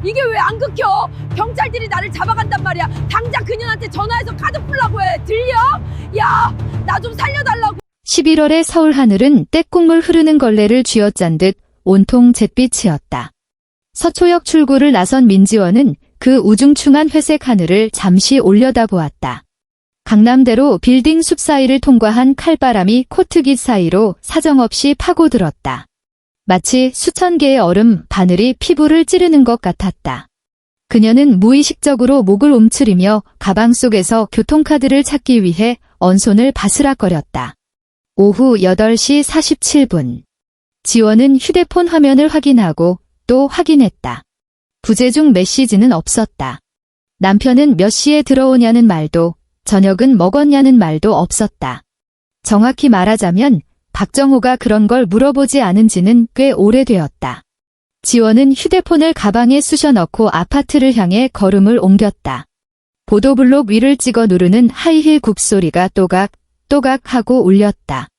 이게 왜 안 긁혀? 경찰들이 나를 잡아간단 말이야. 당장 그년한테 전화해서 카드 풀라고 해. 들려? 야, 나 좀 살려달라고. 11월의 서울 하늘은 떼국물 흐르는 걸레를 쥐어짠 듯 온통 잿빛이었다. 서초역 출구를 나선 민지원은 그 우중충한 회색 하늘을 잠시 올려다보았다. 강남대로 빌딩 숲 사이를 통과한 칼바람이 코트깃 사이로 사정없이 파고들었다. 마치 수천 개의 얼음 바늘이 피부를 찌르는 것 같았다. 그녀는 무의식적으로 목을 움츠리며 가방 속에서 교통카드를 찾기 위해 언손을 바스락거렸다. 오후 8시 47분. 지원은 휴대폰 화면을 확인하고 또 확인했다. 부재중 메시지는 없었다. 남편은 몇 시에 들어오냐는 말도, 저녁은 먹었냐는 말도 없었다. 정확히 말하자면 박정호가 그런 걸 물어보지 않은 지는 꽤 오래되었다. 지원은 휴대폰을 가방에 쑤셔 넣고 아파트를 향해 걸음을 옮겼다. 보도블록 위를 찍어 누르는 하이힐 굽소리가 또각또각 하고 울렸다.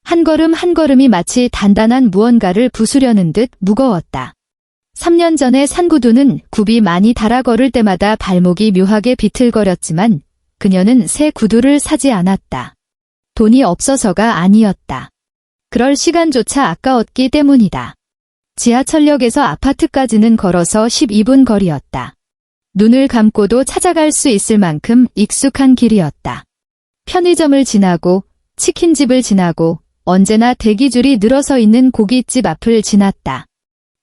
한 걸음 한 걸음이 마치 단단한 무언가를 부수려는 듯 무거웠다. 3년 전에 산 구두는 굽이 많이 달아 걸을 때마다 발목이 묘하게 비틀거렸지만 그녀는 새 구두를 사지 않았다. 돈이 없어서가 아니었다. 그럴 시간조차 아까웠기 때문이다. 지하철역에서 아파트까지는 걸어서 12분 거리였다. 눈을 감고도 찾아갈 수 있을 만큼 익숙한 길이었다. 편의점을 지나고 치킨집을 지나고 언제나 대기줄이 늘어서 있는 고깃집 앞을 지났다.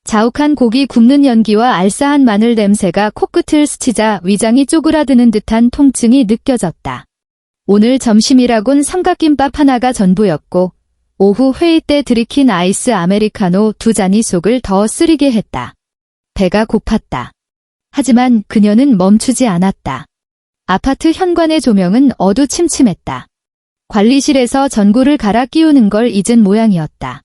자욱한 고기 굽는 연기와 알싸한 마늘 냄새가 코끝을 스치자 위장이 쪼그라드는 듯한 통증이 느껴졌다. 오늘 점심이라곤 삼각김밥 하나가 전부였고 오후 회의 때 들이킨 아이스 아메리카노 2잔이 속을 더 쓰리게 했다. 배가 고팠다. 하지만 그녀는 멈추지 않았다. 아파트 현관의 조명은 어두침침했다. 관리실에서 전구를 갈아 끼우는 걸 잊은 모양이었다.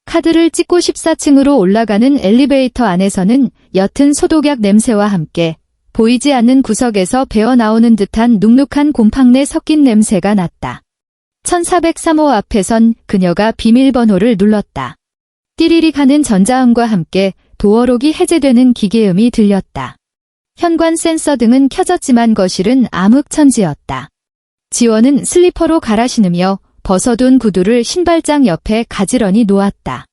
카드를 찍고 14층으로 올라가는 엘리베이터 안에서는 옅은 소독약 냄새와 함께 보이지 않는 구석에서 배어나오는 듯한 눅눅한 곰팡내 섞인 냄새가 났다. 1403호 앞에선 그녀가 비밀번호를 눌렀다. 띠리릭 하는 전자음과 함께 도어록이 해제되는 기계음이 들렸다. 현관 센서 등은 켜졌지만 거실은 암흑천지였다. 지원은 슬리퍼로 갈아 신으며 벗어둔 구두를 신발장 옆에 가지런히 놓았다.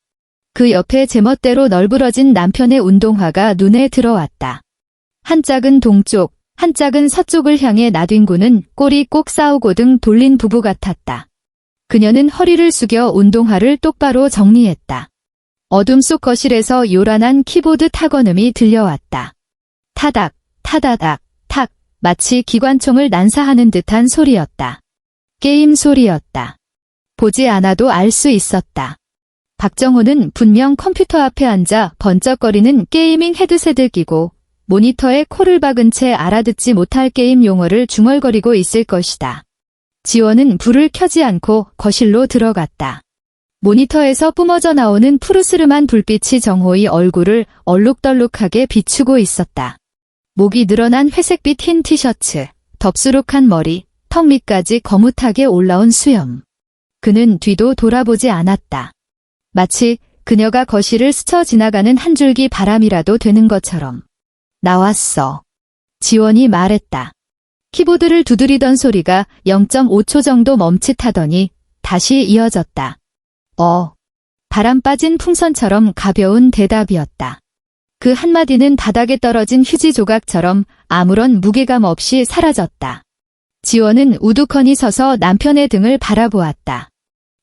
그 옆에 제멋대로 널브러진 남편의 운동화가 눈에 들어왔다. 한 짝은 동쪽, 한 짝은 서쪽을 향해 나뒹구는 꼬리 꼭 싸우고등 돌린 부부 같았다. 그녀는 허리를 숙여 운동화를 똑바로 정리했다. 어둠 속 거실에서 요란한 키보드 타건음이 들려왔다. 타닥, 타다닥, 탁, 마치 기관총을 난사하는 듯한 소리였다. 게임 소리였다. 보지 않아도 알 수 있었다. 박정호는 분명 컴퓨터 앞에 앉아 번쩍거리는 게이밍 헤드셋을 끼고 모니터에 코를 박은 채 알아듣지 못할 게임 용어를 중얼거리고 있을 것이다. 지원은 불을 켜지 않고 거실로 들어갔다. 모니터에서 뿜어져 나오는 푸르스름한 불빛이 정호의 얼굴을 얼룩덜룩하게 비추고 있었다. 목이 늘어난 회색빛 흰 티셔츠, 덥수룩한 머리, 턱 밑까지 거뭇하게 올라온 수염. 그는 뒤도 돌아보지 않았다. 마치 그녀가 거실을 스쳐 지나가는 한 줄기 바람이라도 되는 것처럼. 나왔어. 지원이 말했다. 키보드를 두드리던 소리가 0.5초 정도 멈칫하더니 다시 이어졌다. 바람 빠진 풍선처럼 가벼운 대답이었다. 그 한마디는 바닥에 떨어진 휴지 조각처럼 아무런 무게감 없이 사라졌다. 지원은 우두커니 서서 남편의 등을 바라보았다.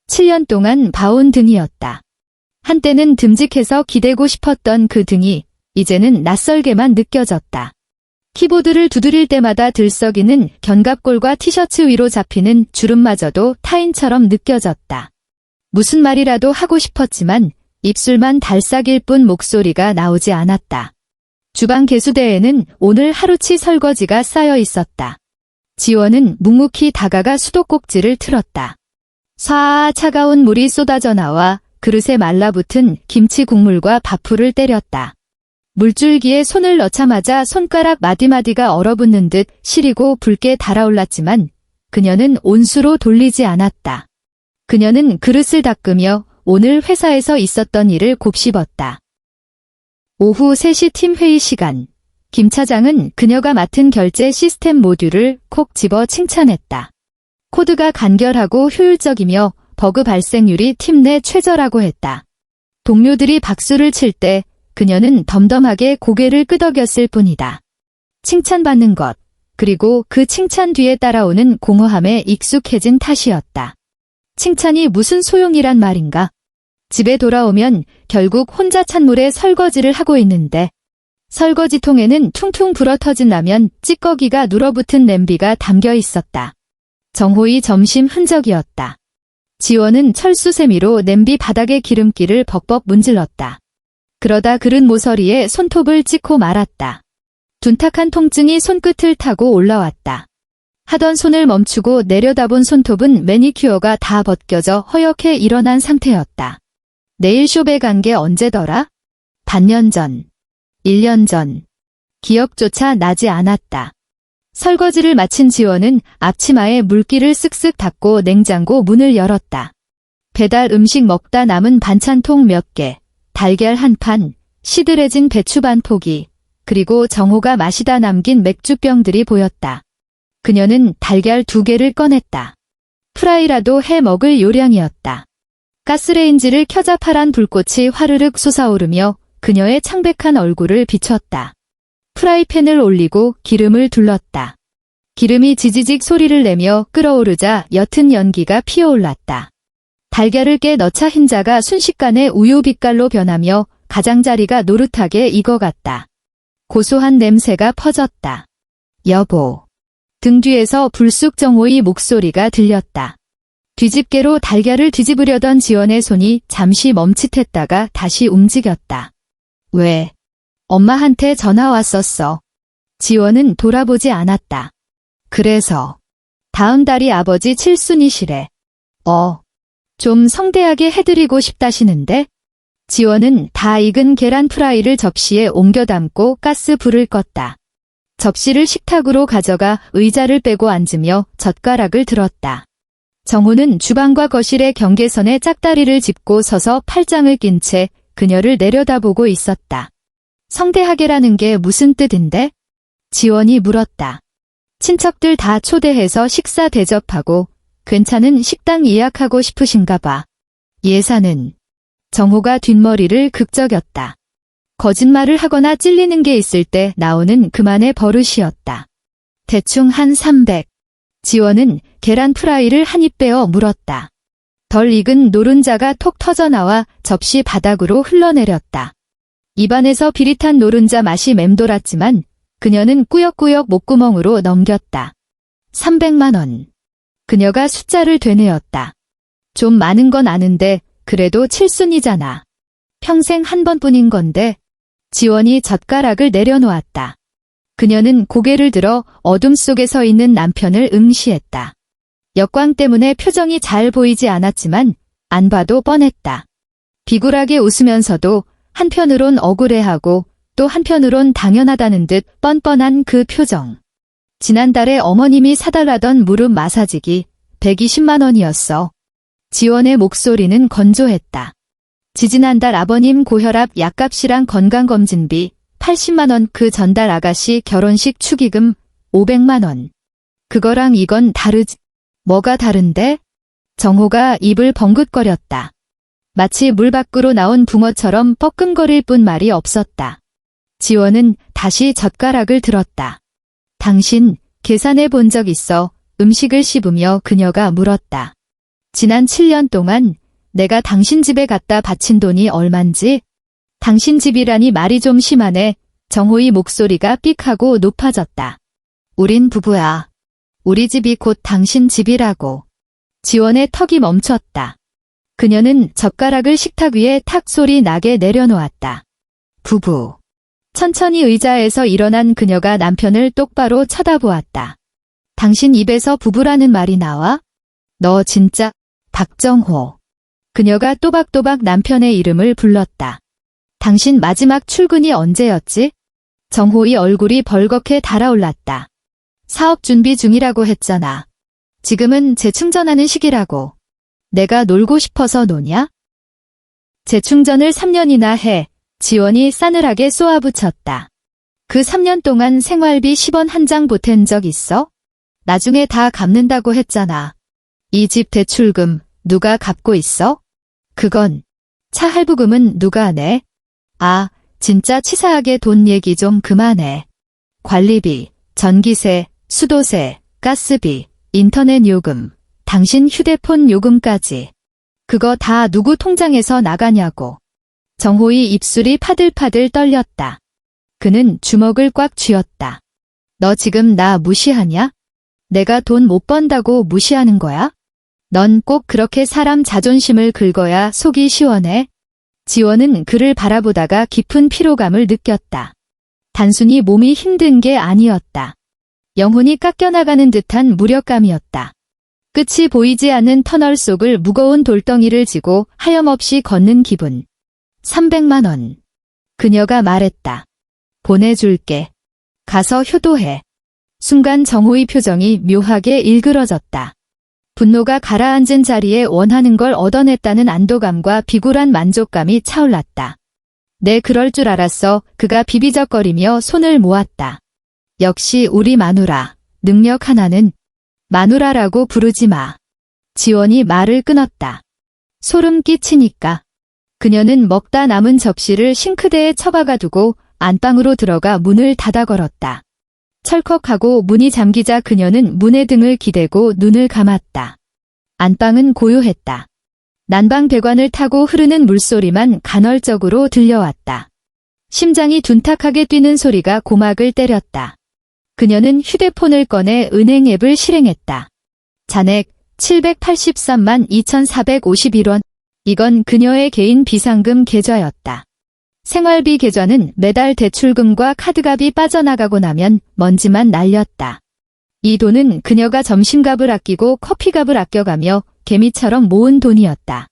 7년 동안 봐온 등이었다. 한때는 듬직해서 기대고 싶었던 그 등이 이제는 낯설게만 느껴졌다. 키보드를 두드릴 때마다 들썩이는 견갑골과 티셔츠 위로 잡히는 주름마저도 타인처럼 느껴졌다. 무슨 말이라도 하고 싶었지만 입술만 달싹일 뿐 목소리가 나오지 않았다. 주방 개수대에는 오늘 하루치 설거지가 쌓여 있었다. 지원은 묵묵히 다가가 수도꼭지를 틀었다. 쏴 차가운 물이 쏟아져 나와 그릇에 말라붙은 김치 국물과 밥풀을 때렸다. 물줄기에 손을 넣자마자 손가락 마디마디가 얼어붙는 듯 시리고 붉게 달아올랐지만 그녀는 온수로 돌리지 않았다. 그녀는 그릇을 닦으며 오늘 회사에서 있었던 일을 곱씹었다. 오후 3시 팀 회의 시간, 김 차장은 그녀가 맡은 결제 시스템 모듈을 콕 집어 칭찬했다. 코드가 간결하고 효율적이며 버그 발생률이 팀 내 최저라고 했다. 동료들이 박수를 칠 때 그녀는 덤덤하게 고개를 끄덕였을 뿐이다. 칭찬받는 것, 그리고 그 칭찬 뒤에 따라오는 공허함에 익숙해진 탓이었다. 칭찬이 무슨 소용이란 말인가? 집에 돌아오면 결국 혼자 찬물에 설거지를 하고 있는데 설거지통에는 퉁퉁 불어터진 라면 찌꺼기가 눌어붙은 냄비가 담겨 있었다. 정호의 점심 흔적이었다. 지원은 철수세미로 냄비 바닥의 기름기를 벅벅 문질렀다. 그러다 그릇 모서리에 손톱을 찍고 말았다. 둔탁한 통증이 손끝을 타고 올라왔다. 하던 손을 멈추고 내려다본 손톱은 매니큐어가 다 벗겨져 허옇게 일어난 상태였다. 네일숍에 간 게 언제더라? 반년 전. 1년 전. 기억조차 나지 않았다. 설거지를 마친 지원은 앞치마에 물기를 쓱쓱 닦고 냉장고 문을 열었다. 배달 음식 먹다 남은 반찬통 몇 개, 달걀 한 판, 시들해진 배추 반 포기, 그리고 정호가 마시다 남긴 맥주병들이 보였다. 그녀는 달걀 2개를 꺼냈다. 프라이라도 해 먹을 요량이었다. 가스레인지를 켜자 파란 불꽃이 화르륵 솟아오르며 그녀의 창백한 얼굴을 비췄다. 프라이팬을 올리고 기름을 둘렀다. 기름이 지지직 소리를 내며 끓어오르자 옅은 연기가 피어올랐다. 달걀을 깨 넣자 흰자가 순식간에 우유 빛깔로 변하며 가장자리가 노릇하게 익어갔다. 고소한 냄새가 퍼졌다. 여보. 등 뒤에서 불쑥 정호의 목소리가 들렸다. 뒤집개로 달걀을 뒤집으려던 지원의 손이 잠시 멈칫했다가 다시 움직였다. 왜? 엄마한테 전화 왔었어. 지원은 돌아보지 않았다. 그래서 다음 달이 아버지 칠순이시래. 좀 성대하게 해드리고 싶다시는데? 지원은 다 익은 계란 프라이를 접시에 옮겨 담고 가스 불을 껐다. 접시를 식탁으로 가져가 의자를 빼고 앉으며 젓가락을 들었다. 정호는 주방과 거실의 경계선에 짝다리를 짚고 서서 팔짱을 낀 채 그녀를 내려다보고 있었다. 성대하게라는 게 무슨 뜻인데? 지원이 물었다. 친척들 다 초대해서 식사 대접하고 괜찮은 식당 예약하고 싶으신가 봐. 예산은? 정호가 뒷머리를 극적였다. 거짓말을 하거나 찔리는 게 있을 때 나오는 그만의 버릇이었다. 대충 한 300. 지원은 계란 프라이를 한 입 빼어 물었다. 덜 익은 노른자가 톡 터져나와 접시 바닥으로 흘러내렸다. 입안에서 비릿한 노른자 맛이 맴돌았지만 그녀는 꾸역꾸역 목구멍으로 넘겼다. 300만 원. 그녀가 숫자를 되뇌었다. 좀 많은 건 아는데 그래도 칠순이잖아. 평생 한 번뿐인 건데. 지원이 젓가락을 내려놓았다. 그녀는 고개를 들어 어둠 속에 서 있는 남편을 응시했다. 역광 때문에 표정이 잘 보이지 않았지만 안 봐도 뻔했다. 비굴하게 웃으면서도 한편으론 억울해하고 또 한편으론 당연하다는 듯 뻔뻔한 그 표정. 지난달에 어머님이 사달라던 무릎 마사지기 120만 원이었어. 지원의 목소리는 건조했다. 지지난달 아버님 고혈압 약값이랑 건강검진비 80만 원, 그 전달 아가씨 결혼식 축의금 500만 원. 그거랑 이건 다르지. 뭐가 다른데? 정호가 입을 벙긋거렸다. 마치 물 밖으로 나온 붕어처럼 뻐끔거릴 뿐 말이 없었다. 지원은 다시 젓가락을 들었다. 당신 계산해 본 적 있어? 음식을 씹으며 그녀가 물었다. 지난 7년 동안 내가 당신 집에 갖다 바친 돈이 얼만지? 당신 집이라니 말이 좀 심하네. 정호의 목소리가 삑하고 높아졌다. 우린 부부야. 우리 집이 곧 당신 집이라고. 지원의 턱이 멈췄다. 그녀는 젓가락을 식탁 위에 탁 소리 나게 내려놓았다. 부부. 천천히 의자에서 일어난 그녀가 남편을 똑바로 쳐다보았다. 당신 입에서 부부라는 말이 나와? 너 진짜... 박정호. 그녀가 또박또박 남편의 이름을 불렀다. 당신 마지막 출근이 언제였지? 정호의 얼굴이 벌겋게 달아올랐다. 사업 준비 중이라고 했잖아. 지금은 재충전하는 시기라고. 내가 놀고 싶어서 노냐? 재충전을 3년이나 해. 지원이 싸늘하게 쏘아붙였다. 그 3년 동안 생활비 10원 한 장 보탠 적 있어? 나중에 다 갚는다고 했잖아. 이 집 대출금 누가 갚고 있어? 그건 차 할부금은 누가 내? 아, 진짜 치사하게 돈 얘기 좀 그만해. 관리비, 전기세, 수도세, 가스비, 인터넷 요금, 당신 휴대폰 요금까지. 그거 다 누구 통장에서 나가냐고. 정호의 입술이 파들파들 떨렸다. 그는 주먹을 꽉 쥐었다. 너 지금 나 무시하냐? 내가 돈 못 번다고 무시하는 거야? 넌 꼭 그렇게 사람 자존심을 긁어야 속이 시원해? 지원은 그를 바라보다가 깊은 피로감을 느꼈다. 단순히 몸이 힘든 게 아니었다. 영혼이 깎여나가는 듯한 무력감이었다. 끝이 보이지 않는 터널 속을 무거운 돌덩이를 지고 하염없이 걷는 기분. 300만 원. 그녀가 말했다. 보내줄게. 가서 효도해. 순간 정호의 표정이 묘하게 일그러졌다. 분노가 가라앉은 자리에 원하는 걸 얻어냈다는 안도감과 비굴한 만족감이 차올랐다. 내 그럴 줄 알았어. 그가 비비적거리며 손을 모았다. 역시 우리 마누라. 능력 하나는 마누라라고 부르지 마. 지원이 말을 끊었다. 소름 끼치니까. 그녀는 먹다 남은 접시를 싱크대에 처박아 두고 안방으로 들어가 문을 닫아 걸었다. 철컥하고 문이 잠기자 그녀는 문에 등을 기대고 눈을 감았다. 안방은 고요했다. 난방 배관을 타고 흐르는 물소리만 간헐적으로 들려왔다. 심장이 둔탁하게 뛰는 소리가 고막을 때렸다. 그녀는 휴대폰을 꺼내 은행 앱을 실행했다. 잔액 783만 2,451원. 이건 그녀의 개인 비상금 계좌였다. 생활비 계좌는 매달 대출금과 카드값이 빠져나가고 나면 먼지만 날렸다. 이 돈은 그녀가 점심값을 아끼고 커피값을 아껴가며 개미처럼 모은 돈이었다.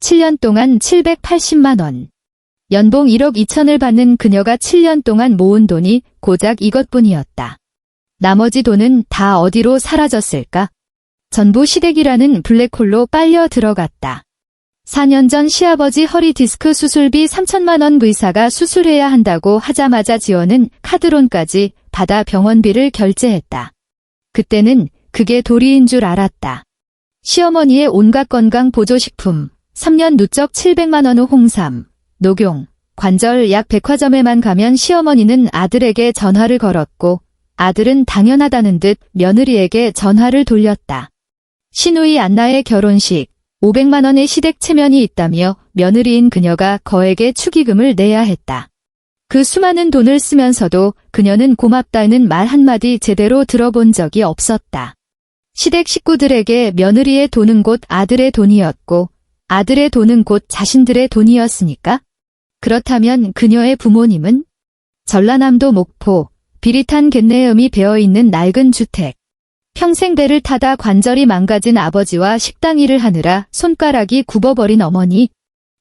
7년 동안 780만 원. 연봉 1억 2천을 받는 그녀가 7년 동안 모은 돈이 고작 이것뿐이었다. 나머지 돈은 다 어디로 사라졌을까? 전부 시댁이라는 블랙홀로 빨려 들어갔다. 4년 전 시아버지 허리 디스크 수술비 3천만 원 의사가 수술해야 한다고 하자마자 지원은 카드론까지 받아 병원비를 결제했다. 그때는 그게 도리인 줄 알았다. 시어머니의 온갖 건강 보조식품, 3년 누적 700만 원 후 홍삼, 녹용, 관절 약 백화점에만 가면 시어머니는 아들에게 전화를 걸었고 아들은 당연하다는 듯 며느리에게 전화를 돌렸다. 시누이 안나의 결혼식, 500만 원의 시댁 체면이 있다며 며느리인 그녀가 거액의 축의금을 내야 했다. 그 수많은 돈을 쓰면서도 그녀는 고맙다는 말 한마디 제대로 들어본 적이 없었다. 시댁 식구들에게 며느리의 돈은 곧 아들의 돈이었고 아들의 돈은 곧 자신들의 돈이었으니까? 그렇다면 그녀의 부모님은? 전라남도 목포, 비릿한 갯내음이 배어있는 낡은 주택. 평생 배를 타다 관절이 망가진 아버지와 식당 일을 하느라 손가락이 굽어버린 어머니.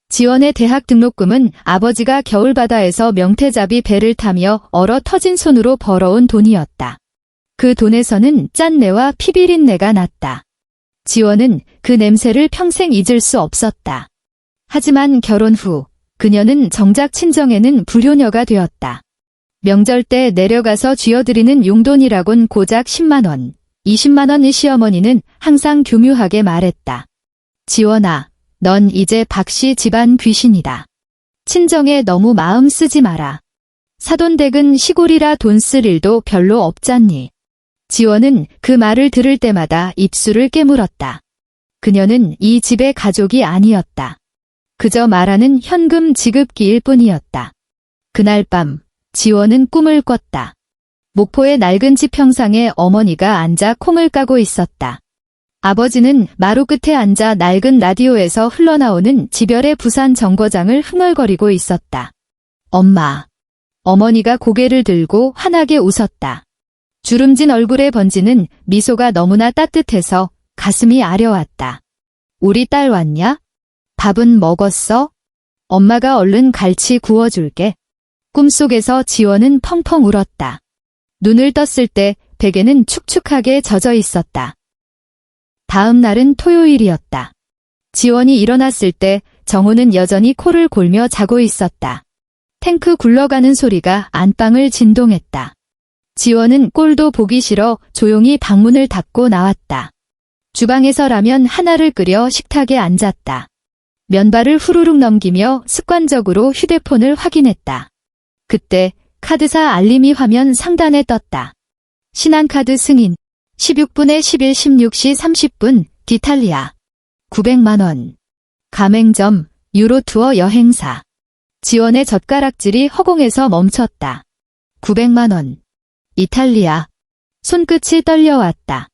지원의 대학 등록금은 아버지가 겨울바다에서 명태잡이 배를 타며 얼어 터진 손으로 벌어온 돈이었다. 그 돈에서는 짠내와 피비린내가 났다. 지원은 그 냄새를 평생 잊을 수 없었다. 하지만 결혼 후 그녀는 정작 친정에는 불효녀가 되었다. 명절 때 내려가서 쥐어드리는 용돈이라곤 고작 10만 원, 20만 원의 시어머니는 항상 교묘하게 말했다. 지원아, 넌 이제 박씨 집안 귀신이다. 친정에 너무 마음 쓰지 마라. 사돈댁은 시골이라 돈 쓸 일도 별로 없잖니. 지원은 그 말을 들을 때마다 입술을 깨물었다. 그녀는 이 집의 가족이 아니었다. 그저 말하는 현금 지급기일 뿐이었다. 그날 밤 지원은 꿈을 꿨다. 목포의 낡은 집 평상에 어머니가 앉아 콩을 까고 있었다. 아버지는 마루 끝에 앉아 낡은 라디오에서 흘러나오는 지별의 부산 정거장을 흥얼거리고 있었다. 엄마. 어머니가 고개를 들고 환하게 웃었다. 주름진 얼굴에 번지는 미소가 너무나 따뜻해서 가슴이 아려왔다. 우리 딸 왔냐? 밥은 먹었어? 엄마가 얼른 갈치 구워줄게. 꿈속에서 지원은 펑펑 울었다. 눈을 떴을 때 베개는 축축하게 젖어 있었다. 다음 날은 토요일이었다. 지원이 일어났을 때 정우는 여전히 코를 골며 자고 있었다. 탱크 굴러가는 소리가 안방을 진동했다. 지원은 꼴도 보기 싫어 조용히 방문을 닫고 나왔다. 주방에서 라면 하나를 끓여 식탁에 앉았다. 면발을 후루룩 넘기며 습관적으로 휴대폰을 확인했다. 그때 카드사 알림이 화면 상단에 떴다. 신한카드 승인 16분에 11, 16시 30분 디탈리아 900만 원. 가맹점 유로투어 여행사. 지원의 젓가락질이 허공에서 멈췄다. 900만 원. 이탈리아. 손끝이 떨려왔다.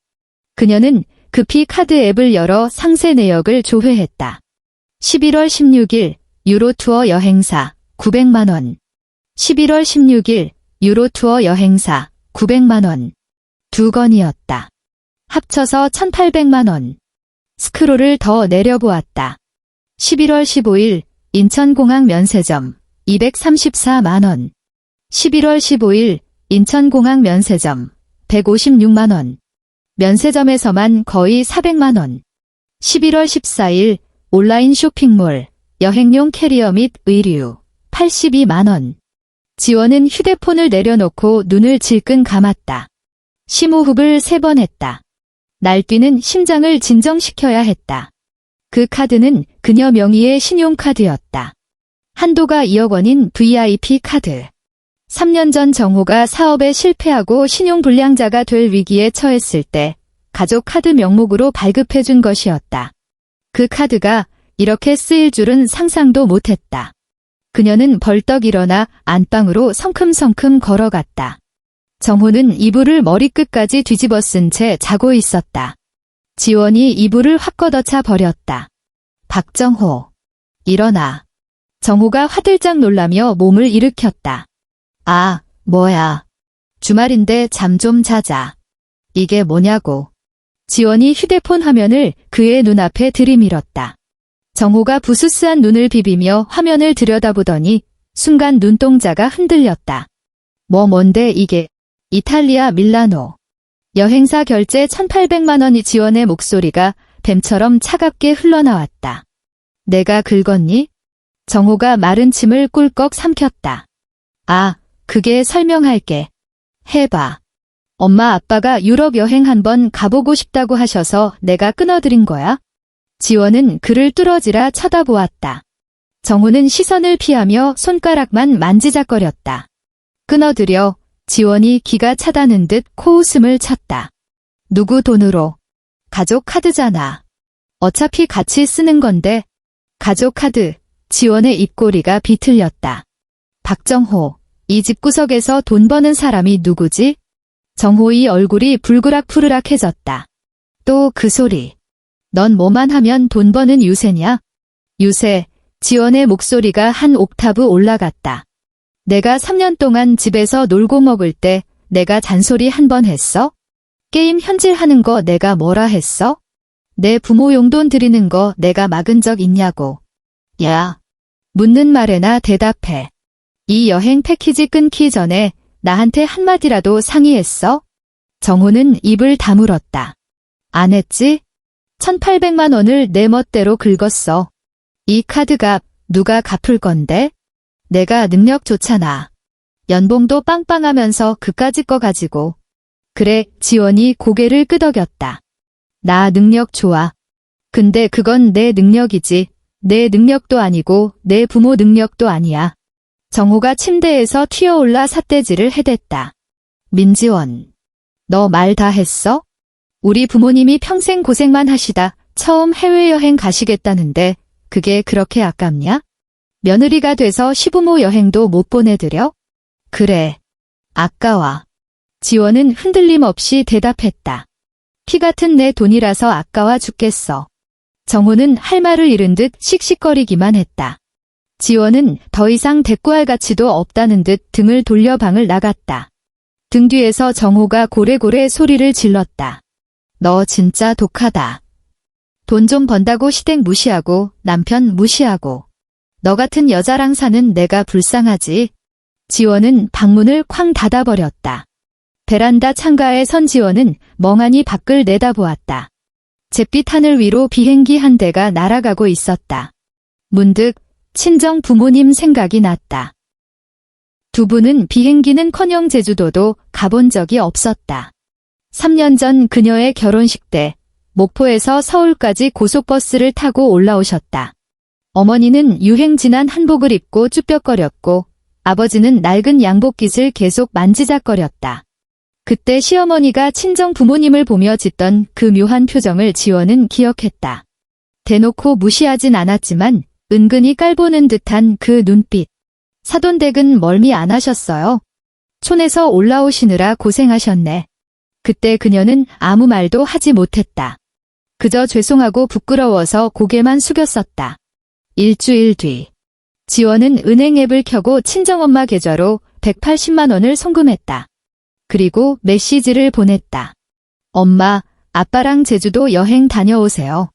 그녀는 급히 카드 앱을 열어 상세 내역을 조회했다. 11월 16일 유로투어 여행사 900만 원. 11월 16일 유로투어 여행사 900만 원. 두 건이었다. 합쳐서 1,800만 원. 스크롤을 더 내려보았다. 11월 15일 인천공항 면세점 234만 원. 11월 15일 인천공항 면세점 156만 원. 면세점에서만 거의 400만 원. 11월 14일 온라인 쇼핑몰 여행용 캐리어 및 의류 82만 원. 지원은 휴대폰을 내려놓고 눈을 질끈 감았다. 심호흡을 3번 했다. 날뛰는 심장을 진정시켜야 했다. 그 카드는 그녀 명의의 신용카드였다. 한도가 2억 원인 VIP 카드. 3년 전 정호가 사업에 실패하고 신용불량자가 될 위기에 처했을 때 가족 카드 명목으로 발급해준 것이었다. 그 카드가 이렇게 쓰일 줄은 상상도 못했다. 그녀는 벌떡 일어나 안방으로 성큼성큼 걸어갔다. 정호는 이불을 머리끝까지 뒤집어 쓴 채 자고 있었다. 지원이 이불을 확 걷어차 버렸다. 박정호. 일어나. 정호가 화들짝 놀라며 몸을 일으켰다. 아, 뭐야. 주말인데 잠 좀 자자. 이게 뭐냐고. 지원이 휴대폰 화면을 그의 눈앞에 들이밀었다. 정호가 부스스한 눈을 비비며 화면을 들여다보더니 순간 눈동자가 흔들렸다. 뭔데 이게. 이탈리아 밀라노. 여행사 결제 1,800만 원이 지원의 목소리가 뱀처럼 차갑게 흘러나왔다. 내가 긁었니? 정호가 마른 침을 꿀꺽 삼켰다. 아, 그게 설명할게. 해봐. 엄마 아빠가 유럽 여행 한번 가보고 싶다고 하셔서 내가 끊어드린 거야? 지원은 그를 뚫어지라 쳐다보았다. 정호는 시선을 피하며 손가락만 만지작거렸다. 끊어드려. 지원이 기가 차다는 듯 코웃음을 쳤다. 누구 돈으로? 가족 카드잖아. 어차피 같이 쓰는 건데. 가족 카드. 지원의 입꼬리가 비틀렸다. 박정호. 이 집구석에서 돈 버는 사람이 누구지? 정호의 얼굴이 불그락푸르락해졌다. 또 그 소리. 넌 뭐만 하면 돈 버는 유세냐? 유세. 지원의 목소리가 한 옥타브 올라갔다. 내가 3년 동안 집에서 놀고 먹을 때 내가 잔소리 한 번 했어? 게임 현질하는 거 내가 뭐라 했어? 내 부모 용돈 드리는 거 내가 막은 적 있냐고. 야. 묻는 말에나 대답해. 이 여행 패키지 끊기 전에 나한테 한마디라도 상의했어? 정호는 입을 다물었다. 안 했지? 1,800만 원을 내 멋대로 긁었어. 이 카드값 누가 갚을 건데? 내가 능력 좋잖아. 연봉도 빵빵하면서 그까짓 거 가지고. 그래, 지원이 고개를 끄덕였다. 나 능력 좋아. 근데 그건 내 능력이지. 내 능력도 아니고 내 부모 능력도 아니야. 정호가 침대에서 튀어올라 삿대질을 해댔다. 민지원. 너 말 다 했어? 우리 부모님이 평생 고생만 하시다 처음 해외여행 가시겠다는데 그게 그렇게 아깝냐? 며느리가 돼서 시부모 여행도 못 보내드려? 그래. 아까워. 지원은 흔들림 없이 대답했다. 피 같은 내 돈이라서 아까워 죽겠어. 정호는 할 말을 잃은 듯 씩씩거리기만 했다. 지원은 더 이상 대꾸할 가치도 없다는 듯 등을 돌려 방을 나갔다. 등 뒤에서 정호가 고래고래 소리를 질렀다. 너 진짜 독하다. 돈 좀 번다고 시댁 무시하고 남편 무시하고. 너 같은 여자랑 사는 내가 불쌍하지. 지원은 방문을 쾅 닫아버렸다. 베란다 창가에 선 지원은 멍하니 밖을 내다보았다. 잿빛 하늘 위로 비행기 한 대가 날아가고 있었다. 문득 친정 부모님 생각이 났다. 두 분은 비행기는커녕 제주도도 가본 적이 없었다. 3년 전 그녀의 결혼식 때 목포에서 서울까지 고속버스를 타고 올라오셨다. 어머니는 유행 지난 한복을 입고 쭈뼛거렸고 아버지는 낡은 양복깃을 계속 만지작거렸다. 그때 시어머니가 친정 부모님을 보며 짓던 그 묘한 표정을 지원은 기억했다. 대놓고 무시하진 않았지만 은근히 깔보는 듯한 그 눈빛. 사돈댁은 멀미 안 하셨어요? 촌에서 올라오시느라 고생하셨네. 그때 그녀는 아무 말도 하지 못했다. 그저 죄송하고 부끄러워서 고개만 숙였었다. 일주일 뒤. 지원은 은행 앱을 켜고 친정엄마 계좌로 180만 원을 송금했다. 그리고 메시지를 보냈다. 엄마, 아빠랑 제주도 여행 다녀오세요.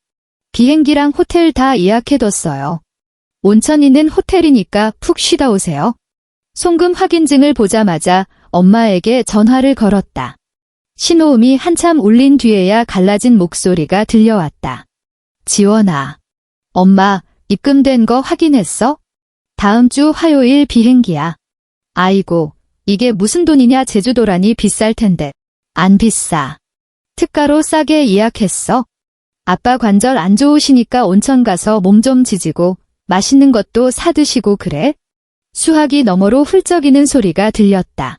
비행기랑 호텔 다 예약해뒀어요. 온천 있는 호텔이니까 푹 쉬다 오세요. 송금 확인증을 보자마자 엄마에게 전화를 걸었다. 신호음이 한참 울린 뒤에야 갈라진 목소리가 들려왔다. 지원아, 엄마 입금된 거 확인했어? 다음 주 화요일 비행기야. 아이고, 이게 무슨 돈이냐 제주도라니 비쌀 텐데. 안 비싸. 특가로 싸게 예약했어. 아빠 관절 안 좋으시니까 온천 가서 몸 좀 지지고 맛있는 것도 사 드시고 그래? 수화기 너머로 훌쩍이는 소리가 들렸다.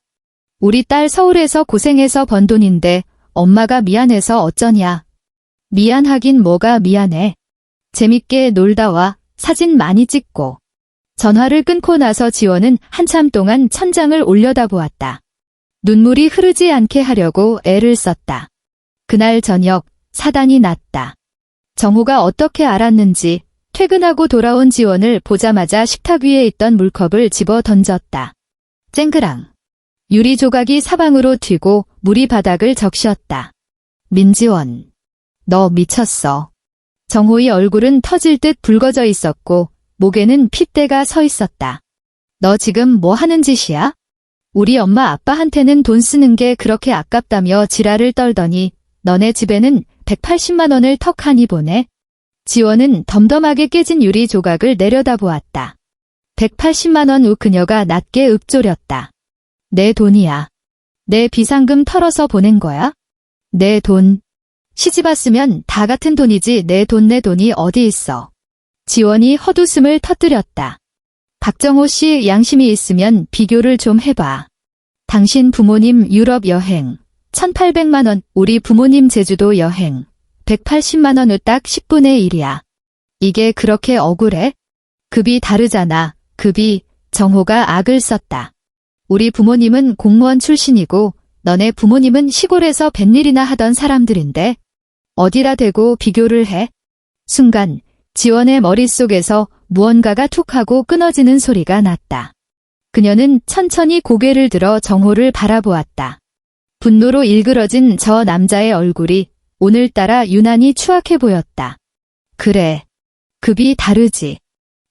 우리 딸 서울에서 고생해서 번 돈인데 엄마가 미안해서 어쩌냐. 미안하긴 뭐가 미안해. 재밌게 놀다 와. 사진 많이 찍고. 전화를 끊고 나서 지원은 한참 동안 천장을 올려다보았다. 눈물이 흐르지 않게 하려고 애를 썼다. 그날 저녁 사단이 났다. 정호가 어떻게 알았는지 퇴근하고 돌아온 지원을 보자마자 식탁 위에 있던 물컵을 집어 던졌다. 쨍그랑. 유리 조각이 사방으로 튀고 물이 바닥을 적셨다. 민지원. 너 미쳤어. 정호의 얼굴은 터질 듯 붉어져 있었고 목에는 핏대가 서 있었다. 너 지금 뭐 하는 짓이야? 우리 엄마 아빠한테는 돈 쓰는 게 그렇게 아깝다며 지랄을 떨더니 너네 집에는 180만 원을 턱하니 보내? 지원은 덤덤하게 깨진 유리 조각을 내려다보았다. 180만 원 후 그녀가 낮게 읊조렸다. 내 돈이야. 내 비상금 털어서 보낸 거야? 내 돈. 시집 왔으면 다 같은 돈이지 내 돈이 어디 있어. 지원이 헛웃음을 터뜨렸다. 박정호 씨 양심이 있으면 비교를 좀 해봐. 당신 부모님 유럽 여행 1,800만 원, 우리 부모님 제주도 여행 180만 원 후 딱 10분의 1이야. 이게 그렇게 억울해? 급이 다르잖아. 급이. 정호가 악을 썼다. 우리 부모님은 공무원 출신이고 너네 부모님은 시골에서 뱃일이나 하던 사람들인데 어디라 대고 비교를 해? 순간 지원의 머릿속에서 무언가가 툭 하고 끊어지는 소리가 났다. 그녀는 천천히 고개를 들어 정호를 바라보았다. 분노로 일그러진 저 남자의 얼굴이 오늘따라 유난히 추악해 보였다. 그래. 급이 다르지.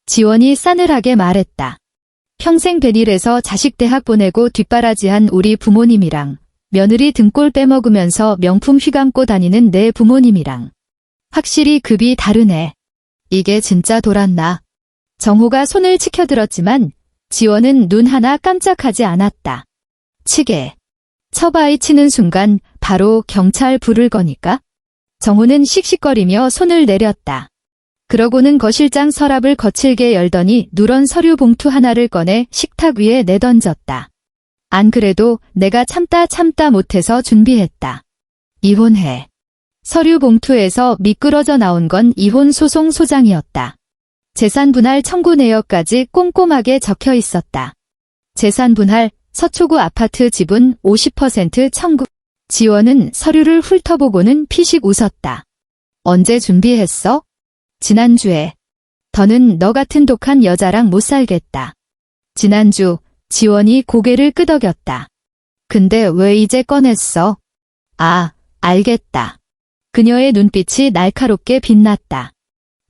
지원이 싸늘하게 말했다. 평생 뱃일에서 자식 대학 보내고 뒷바라지한 우리 부모님이랑 며느리 등골 빼먹으면서 명품 휘감고 다니는 내 부모님이랑 확실히 급이 다르네. 이게 진짜 돌았나. 정호가 손을 치켜들었지만 지원은 눈 하나 깜짝하지 않았다. 치게. 처바이 치는 순간 바로 경찰 부를 거니까? 정호는 씩씩거리며 손을 내렸다. 그러고는 거실장 서랍을 거칠게 열더니 누런 서류 봉투 하나를 꺼내 식탁 위에 내던졌다. 안 그래도 내가 참다 못해서 준비했다. 이혼해. 서류 봉투에서 미끄러져 나온 건 이혼 소송 소장이었다. 재산 분할 청구 내역까지 꼼꼼하게 적혀 있었다. 재산 분할, 서초구 아파트 지분 50% 청구. 지원은 서류를 훑어보고는 피식 웃었다. 언제 준비했어? 지난주에. 더는 너 같은 독한 여자랑 못 살겠다. 지난주. 지원이 고개를 끄덕였다. 근데 왜 이제 꺼냈어? 아, 알겠다. 그녀의 눈빛이 날카롭게 빛났다.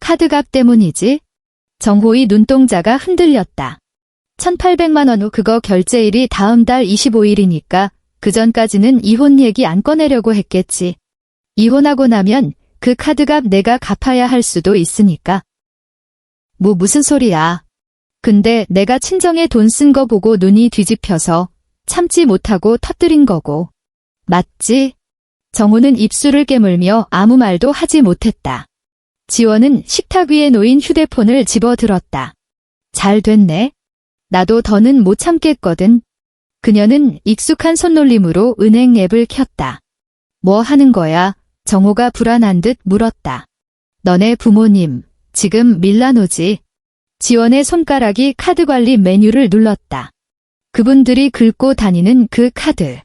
카드값 때문이지? 정호의 눈동자가 흔들렸다. 1,800만 원 후 그거 결제일이 다음 달 25일이니까 그 전까지는 이혼 얘기 안 꺼내려고 했겠지. 이혼하고 나면 그 카드값 내가 갚아야 할 수도 있으니까. 무슨 소리야. 근데 내가 친정에 돈 쓴 거 보고 눈이 뒤집혀서 참지 못하고 터뜨린 거고. 맞지? 정호는 입술을 깨물며 아무 말도 하지 못했다. 지원은 식탁 위에 놓인 휴대폰을 집어들었다. 잘 됐네. 나도 더는 못 참겠거든. 그녀는 익숙한 손놀림으로 은행 앱을 켰다. 뭐 하는 거야? 정호가 불안한 듯 물었다. 너네 부모님, 지금 밀라노지? 지원의 손가락이 카드 관리 메뉴를 눌렀다. 그분들이 긁고 다니는 그 카드.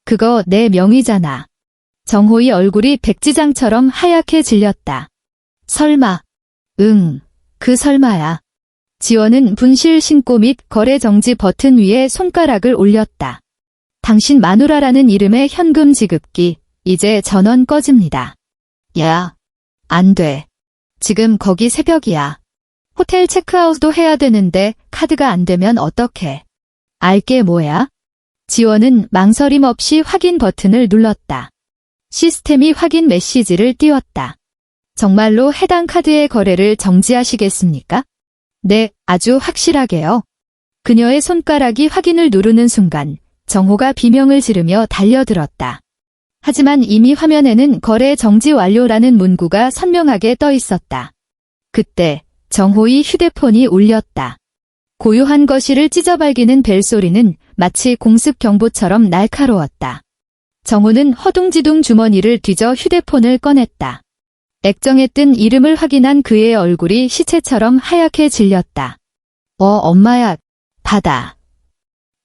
그거 내 명의잖아. 정호의 얼굴이 백지장처럼 하얗게 질렸다. 설마. 응, 그 설마야. 지원은 분실 신고 및 거래 정지 버튼 위에 손가락을 올렸다. 당신 마누라라는 이름의 현금 지급기, 이제 전원 꺼집니다. 야, 안 돼. 지금 거기 새벽이야. 호텔 체크아웃도 해야 되는데 카드가 안 되면 어떡해. 알게 뭐야? 지원은 망설임 없이 확인 버튼을 눌렀다. 시스템이 확인 메시지를 띄웠다. 정말로 해당 카드의 거래를 정지하시겠습니까? 네, 아주 확실하게요. 그녀의 손가락이 확인을 누르는 순간 정호가 비명을 지르며 달려들었다. 하지만 이미 화면에는 거래 정지 완료라는 문구가 선명하게 떠 있었다. 그때 정호의 휴대폰이 울렸다. 고요한 거실을 찢어발기는 벨소리는 마치 공습 경보처럼 날카로웠다. 정호는 허둥지둥 주머니를 뒤져 휴대폰을 꺼냈다. 액정에 뜬 이름을 확인한 그의 얼굴이 시체처럼 하얗게 질렸다. 엄마야, 받아.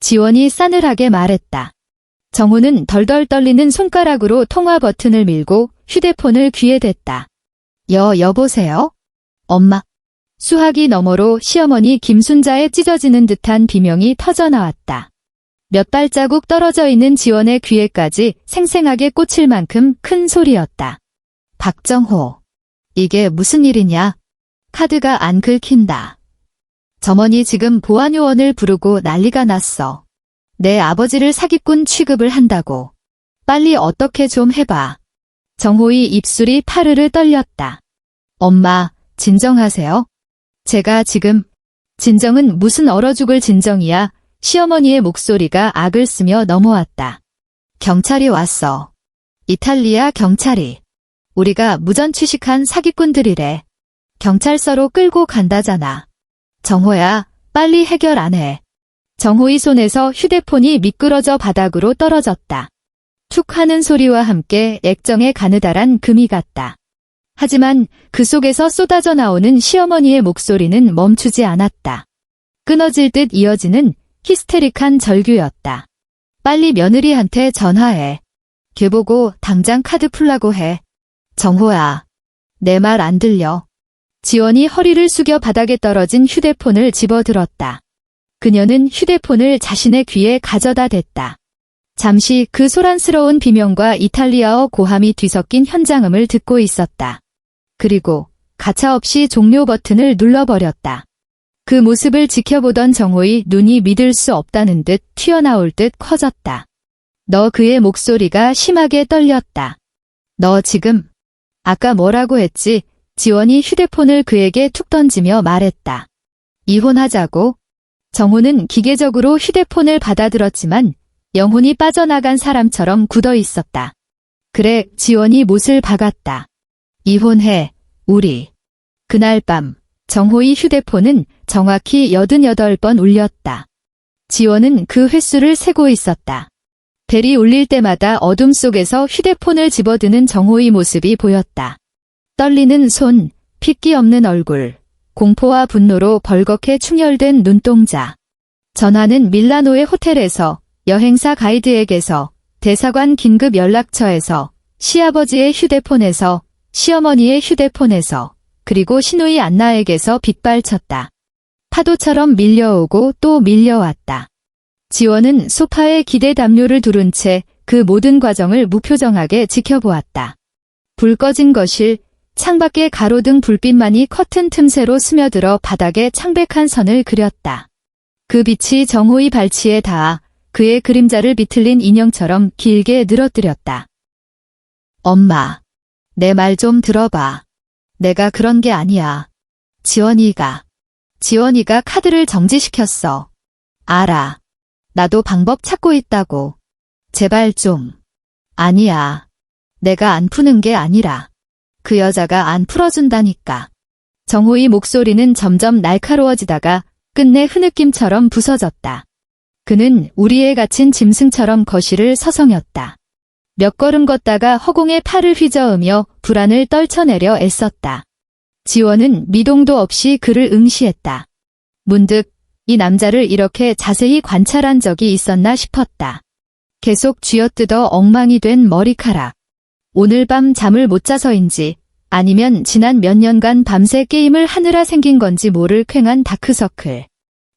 지원이 싸늘하게 말했다. 정호는 덜덜 떨리는 손가락으로 통화 버튼을 밀고 휴대폰을 귀에 댔다. 여보세요? 엄마. 수화기 너머로 시어머니 김순자의 찢어지는 듯한 비명이 터져나왔다. 몇 발자국 떨어져 있는 지원의 귀에까지 생생하게 꽂힐 만큼 큰 소리였다. 박정호. 이게 무슨 일이냐? 카드가 안 긁힌다. 점원이 지금 보안요원을 부르고 난리가 났어. 내 아버지를 사기꾼 취급을 한다고. 빨리 어떻게 좀 해봐. 정호의 입술이 파르르 떨렸다. 엄마, 진정하세요. 제가 지금. 진정은 무슨 얼어 죽을 진정이야. 시어머니의 목소리가 악을 쓰며 넘어왔다. 경찰이 왔어. 이탈리아 경찰이. 우리가 무전 취식한 사기꾼들이래. 경찰서로 끌고 간다잖아. 정호야, 빨리 해결 안 해. 정호의 손에서 휴대폰이 미끄러져 바닥으로 떨어졌다. 툭 하는 소리와 함께 액정에 가느다란 금이 갔다. 하지만 그 속에서 쏟아져 나오는 시어머니의 목소리는 멈추지 않았다. 끊어질 듯 이어지는 히스테릭한 절규였다. 빨리 며느리한테 전화해. 걔 보고 당장 카드 풀라고 해. 정호야, 내 말 안 들려. 지원이 허리를 숙여 바닥에 떨어진 휴대폰을 집어들었다. 그녀는 휴대폰을 자신의 귀에 가져다 댔다. 잠시 그 소란스러운 비명과 이탈리아어 고함이 뒤섞인 현장음을 듣고 있었다. 그리고 가차없이 종료 버튼을 눌러버렸다. 그 모습을 지켜보던 정호의 눈이 믿을 수 없다는 듯 튀어나올 듯 커졌다. 그의 목소리가 심하게 떨렸다. 너 지금 아까 뭐라고 했지? 지원이 휴대폰을 그에게 툭 던지며 말했다. 이혼하자고? 정호는 기계적으로 휴대폰을 받아들었지만 영혼이 빠져나간 사람처럼 굳어 있었다. 그래, 지원이 못을 박았다. 이혼해, 우리. 그날 밤 정호의 휴대폰은 정확히 88번 울렸다. 지원은 그 횟수를 세고 있었다. 벨이 울릴 때마다 어둠 속에서 휴대폰을 집어드는 정호의 모습이 보였다. 떨리는 손, 핏기 없는 얼굴, 공포와 분노로 벌겋게 충혈된 눈동자. 전화는 밀라노의 호텔에서, 여행사 가이드에게서, 대사관 긴급 연락처에서, 시아버지의 휴대폰에서, 시어머니의 휴대폰에서, 그리고 시누이 안나에게서 빗발쳤다. 파도처럼 밀려오고 또 밀려왔다. 지원은 소파에 기대 담요를 두른 채 그 모든 과정을 무표정하게 지켜보았다. 불 꺼진 거실, 창밖에 가로등 불빛만이 커튼 틈새로 스며들어 바닥에 창백한 선을 그렸다. 그 빛이 정호의 발치에 닿아 그의 그림자를 비틀린 인형처럼 길게 늘어뜨렸다. 엄마, 내 말 좀 들어봐. 내가 그런 게 아니야. 지원이가. 지원이가 카드를 정지시켰어. 알아. 나도 방법 찾고 있다고. 제발 좀. 아니야. 내가 안 푸는 게 아니라 그 여자가 안 풀어준다니까. 정호의 목소리는 점점 날카로워지다가 끝내 흐느낌처럼 부서졌다. 그는 우리에 갇힌 짐승처럼 거실을 서성였다. 몇 걸음 걷다가 허공에 팔을 휘저으며 불안을 떨쳐내려 애썼다. 지원은 미동도 없이 그를 응시했다. 문득 이 남자를 이렇게 자세히 관찰한 적이 있었나 싶었다. 계속 쥐어뜯어 엉망이 된 머리카락. 오늘 밤 잠을 못 자서인지 아니면 지난 몇 년간 밤새 게임을 하느라 생긴 건지 모를 퀭한 다크서클.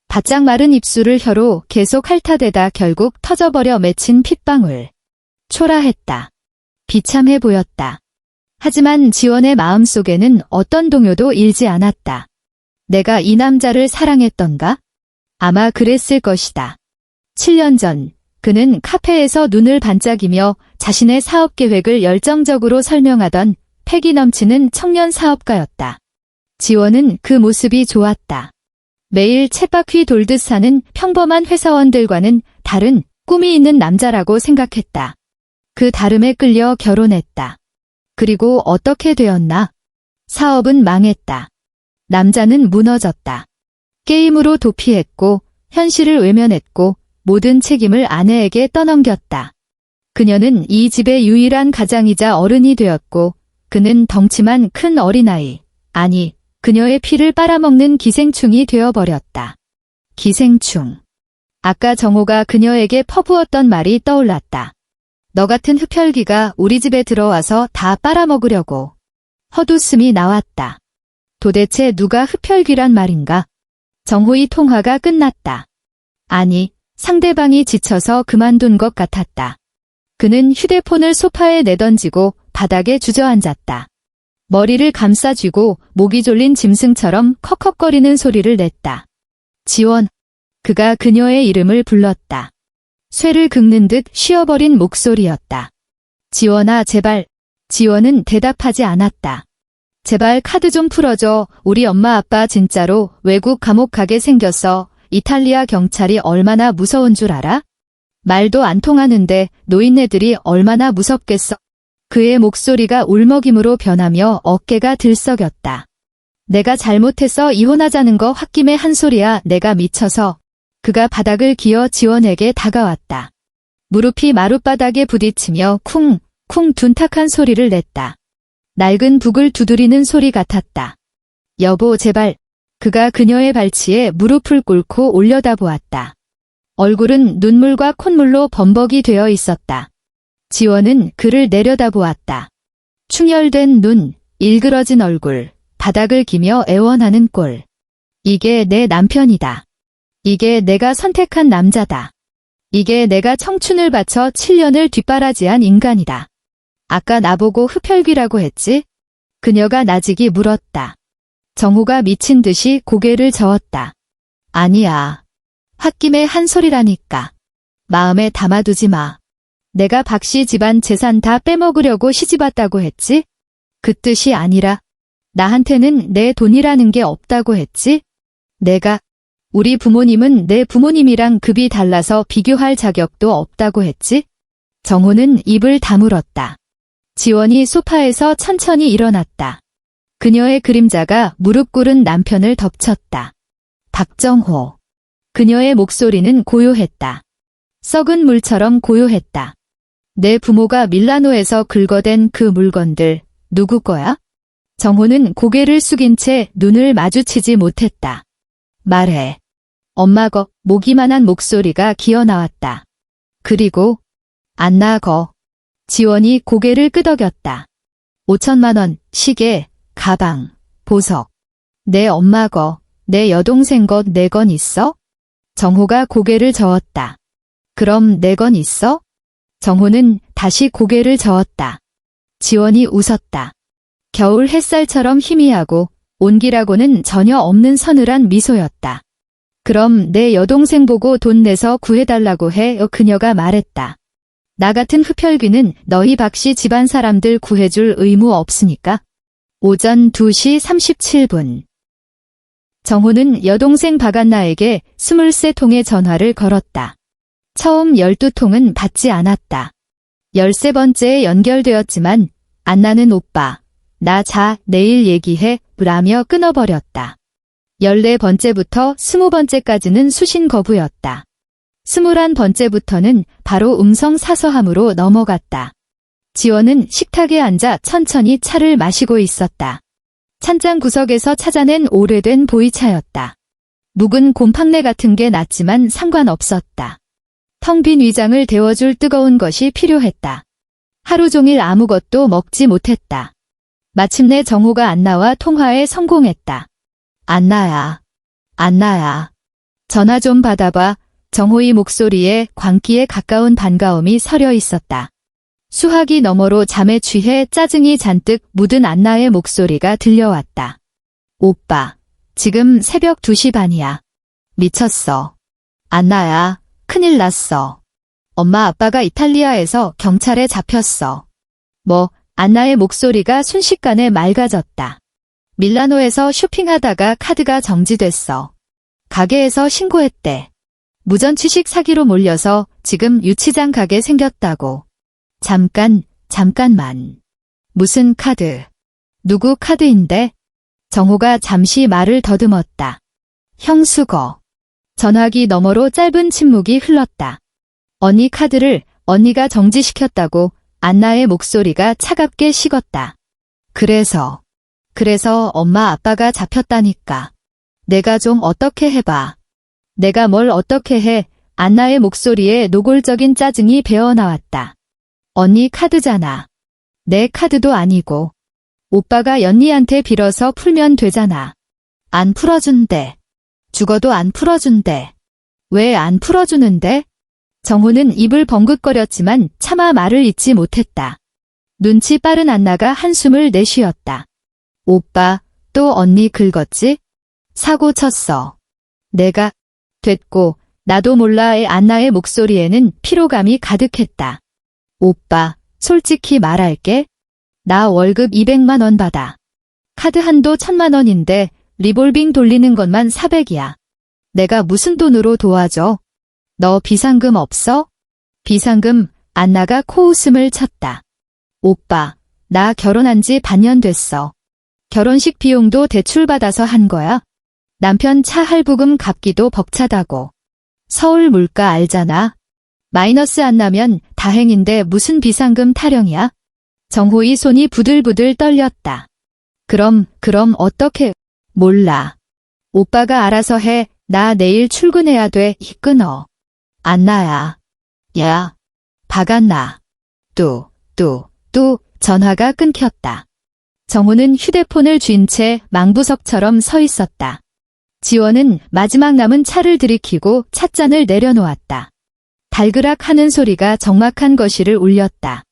바짝 마른 입술을 혀로 계속 핥아대다 결국 터져버려 맺힌 핏방울. 초라했다. 비참해 보였다. 하지만 지원의 마음속에는 어떤 동요도 일지 않았다. 내가 이 남자를 사랑했던가? 아마 그랬을 것이다. 7년 전 그는 카페에서 눈을 반짝이며 자신의 사업 계획을 열정적으로 설명하던 패기 넘치는 청년 사업가였다. 지원은 그 모습이 좋았다. 매일 쳇바퀴 돌듯 사는 평범한 회사원들과는 다른 꿈이 있는 남자라고 생각했다. 그 다름에 끌려 결혼했다. 그리고 어떻게 되었나? 사업은 망했다. 남자는 무너졌다. 게임으로 도피했고 현실을 외면했고 모든 책임을 아내에게 떠넘겼다. 그녀는 이 집의 유일한 가장이자 어른이 되었고 그는 덩치만 큰 어린아이, 아니 그녀의 피를 빨아먹는 기생충이 되어버렸다. 기생충. 아까 정호가 그녀에게 퍼부었던 말이 떠올랐다. 너 같은 흡혈귀가 우리 집에 들어와서 다 빨아먹으려고. 헛웃음이 나왔다. 도대체 누가 흡혈귀란 말인가? 정호의 통화가 끝났다. 아니, 상대방이 지쳐서 그만둔 것 같았다. 그는 휴대폰을 소파에 내던지고 바닥에 주저앉았다. 머리를 감싸쥐고 목이 졸린 짐승처럼 컥컥거리는 소리를 냈다. 지원. 그가 그녀의 이름을 불렀다. 쇠를 긁는 듯 쉬어버린 목소리였다. 지원아, 제발. 지원은 대답하지 않았다. 제발 카드 좀 풀어줘. 우리 엄마 아빠 진짜로 외국 감옥 가게 생겼어. 이탈리아 경찰이 얼마나 무서운 줄 알아? 말도 안 통하는데 노인네들이 얼마나 무섭겠어. 그의 목소리가 울먹임으로 변하며 어깨가 들썩였다. 내가 잘못해서 이혼하자는 거 홧김에 한 소리야. 내가 미쳐서. 그가 바닥을 기어 지원에게 다가왔다. 무릎이 마룻바닥에 부딪히며 쿵, 쿵 둔탁한 소리를 냈다. 낡은 북을 두드리는 소리 같았다. 여보, 제발. 그가 그녀의 발치에 무릎을 꿇고 올려다보았다. 얼굴은 눈물과 콧물로 범벅이 되어 있었다. 지원은 그를 내려다보았다. 충혈된 눈, 일그러진 얼굴, 바닥을 기며 애원하는 꼴. 이게 내 남편이다. 이게 내가 선택한 남자다. 이게 내가 청춘을 바쳐 7년을 뒷바라지한 인간이다. 아까 나보고 흡혈귀라고 했지? 그녀가 나직이 물었다. 정호가 미친 듯이 고개를 저었다. 아니야. 홧김에 한 소리라니까. 마음에 담아두지 마. 내가 박씨 집안 재산 다 빼먹으려고 시집왔다고 했지? 그 뜻이 아니라 나한테는 내 돈이라는 게 없다고 했지? 우리 부모님은 내 부모님이랑 급이 달라서 비교할 자격도 없다고 했지? 정호는 입을 다물었다. 지원이 소파에서 천천히 일어났다. 그녀의 그림자가 무릎 꿇은 남편을 덮쳤다. 박정호. 그녀의 목소리는 고요했다. 썩은 물처럼 고요했다. 내 부모가 밀라노에서 긁어댄 그 물건들 누구 거야? 정호는 고개를 숙인 채 눈을 마주치지 못했다. 말해. 엄마 거. 모기만한 목소리가 기어나왔다. 그리고 안 나거. 지원이 고개를 끄덕였다. 5천만 원, 시계, 가방, 보석. 내 엄마 거, 내 여동생 것 내 건 있어? 정호가 고개를 저었다. 그럼 내 건 있어? 정호는 다시 고개를 저었다. 지원이 웃었다. 겨울 햇살처럼 희미하고 온기라고는 전혀 없는 서늘한 미소였다. 그럼 내 여동생 보고 돈 내서 구해달라고 해. 그녀가 말했다. 나 같은 흡혈귀는 너희 박씨 집안 사람들 구해줄 의무 없으니까. 오전 2시 37분. 정호는 여동생 박안나에게 23통의 전화를 걸었다. 처음 12통은 받지 않았다. 13번째에 연결되었지만 안나는 오빠, 나 내일 얘기해 라며 끊어버렸다. 14번째부터 20번째까지는 수신 거부였다. 21번째부터는 바로 음성 사서함으로 넘어갔다. 지원은 식탁에 앉아 천천히 차를 마시고 있었다. 찬장 구석에서 찾아낸 오래된 보이차였다. 묵은 곰팡내 같은 게 났지만 상관없었다. 텅 빈 위장을 데워줄 뜨거운 것이 필요했다. 하루 종일 아무것도 먹지 못했다. 마침내 정호가 안나와 통화에 성공했다. 안나야. 전화 좀 받아봐. 정호의 목소리에 광기에 가까운 반가움이 서려 있었다. 수화기 너머로 잠에 취해 짜증이 잔뜩 묻은 안나의 목소리가 들려왔다. 오빠, 지금 새벽 2시 반이야. 미쳤어. 안나야, 큰일 났어. 엄마 아빠가 이탈리아에서 경찰에 잡혔어. 안나의 목소리가 순식간에 맑아졌다. 밀라노에서 쇼핑하다가 카드가 정지됐어. 가게에서 신고했대. 무전취식 사기로 몰려서 지금 유치장 가게 생겼다고. 잠깐만. 무슨 카드? 누구 카드인데? 정호가 잠시 말을 더듬었다. 형수거. 전화기 너머로 짧은 침묵이 흘렀다. 언니 카드를 언니가 정지시켰다고. 안나의 목소리가 차갑게 식었다. 그래서 엄마 아빠가 잡혔다니까. 내가 좀 어떻게 해봐. 내가 뭘 어떻게 해. 안나의 목소리에 노골적인 짜증이 배어나왔다. 언니 카드잖아. 내 카드도 아니고. 오빠가 연니한테 빌어서 풀면 되잖아. 안 풀어준대. 죽어도 안 풀어준대. 왜 안 풀어주는데? 정호는 입을 벙긋거렸지만 차마 말을 잇지 못했다. 눈치 빠른 안나가 한숨을 내쉬었다. 오빠, 또 언니 긁었지? 사고 쳤어. 내가. 됐고, 나도 몰라의 안나의 목소리에는 피로감이 가득했다. 오빠, 솔직히 말할게. 나 월급 200만 원 받아. 카드 한도 1000만 원인데 리볼빙 돌리는 것만 400이야. 내가 무슨 돈으로 도와줘? 너 비상금 없어? 비상금. 안나가 코웃음을 쳤다. 오빠, 나 결혼한 지 반년 됐어. 결혼식 비용도 대출받아서 한 거야. 남편 차 할부금 갚기도 벅차다고. 서울 물가 알잖아. 마이너스 안 나면 다행인데 무슨 비상금 타령이야? 정호의 손이 부들부들 떨렸다. 그럼 어떻게? 몰라. 오빠가 알아서 해. 나 내일 출근해야 돼. 끊어. 안나야. 야. 박안나. 또 전화가 끊겼다. 정호는 휴대폰을 쥔 채 망부석처럼 서 있었다. 지원은 마지막 남은 차를 들이키고 찻잔을 내려놓았다. 달그락 하는 소리가 적막한 거실을 울렸다.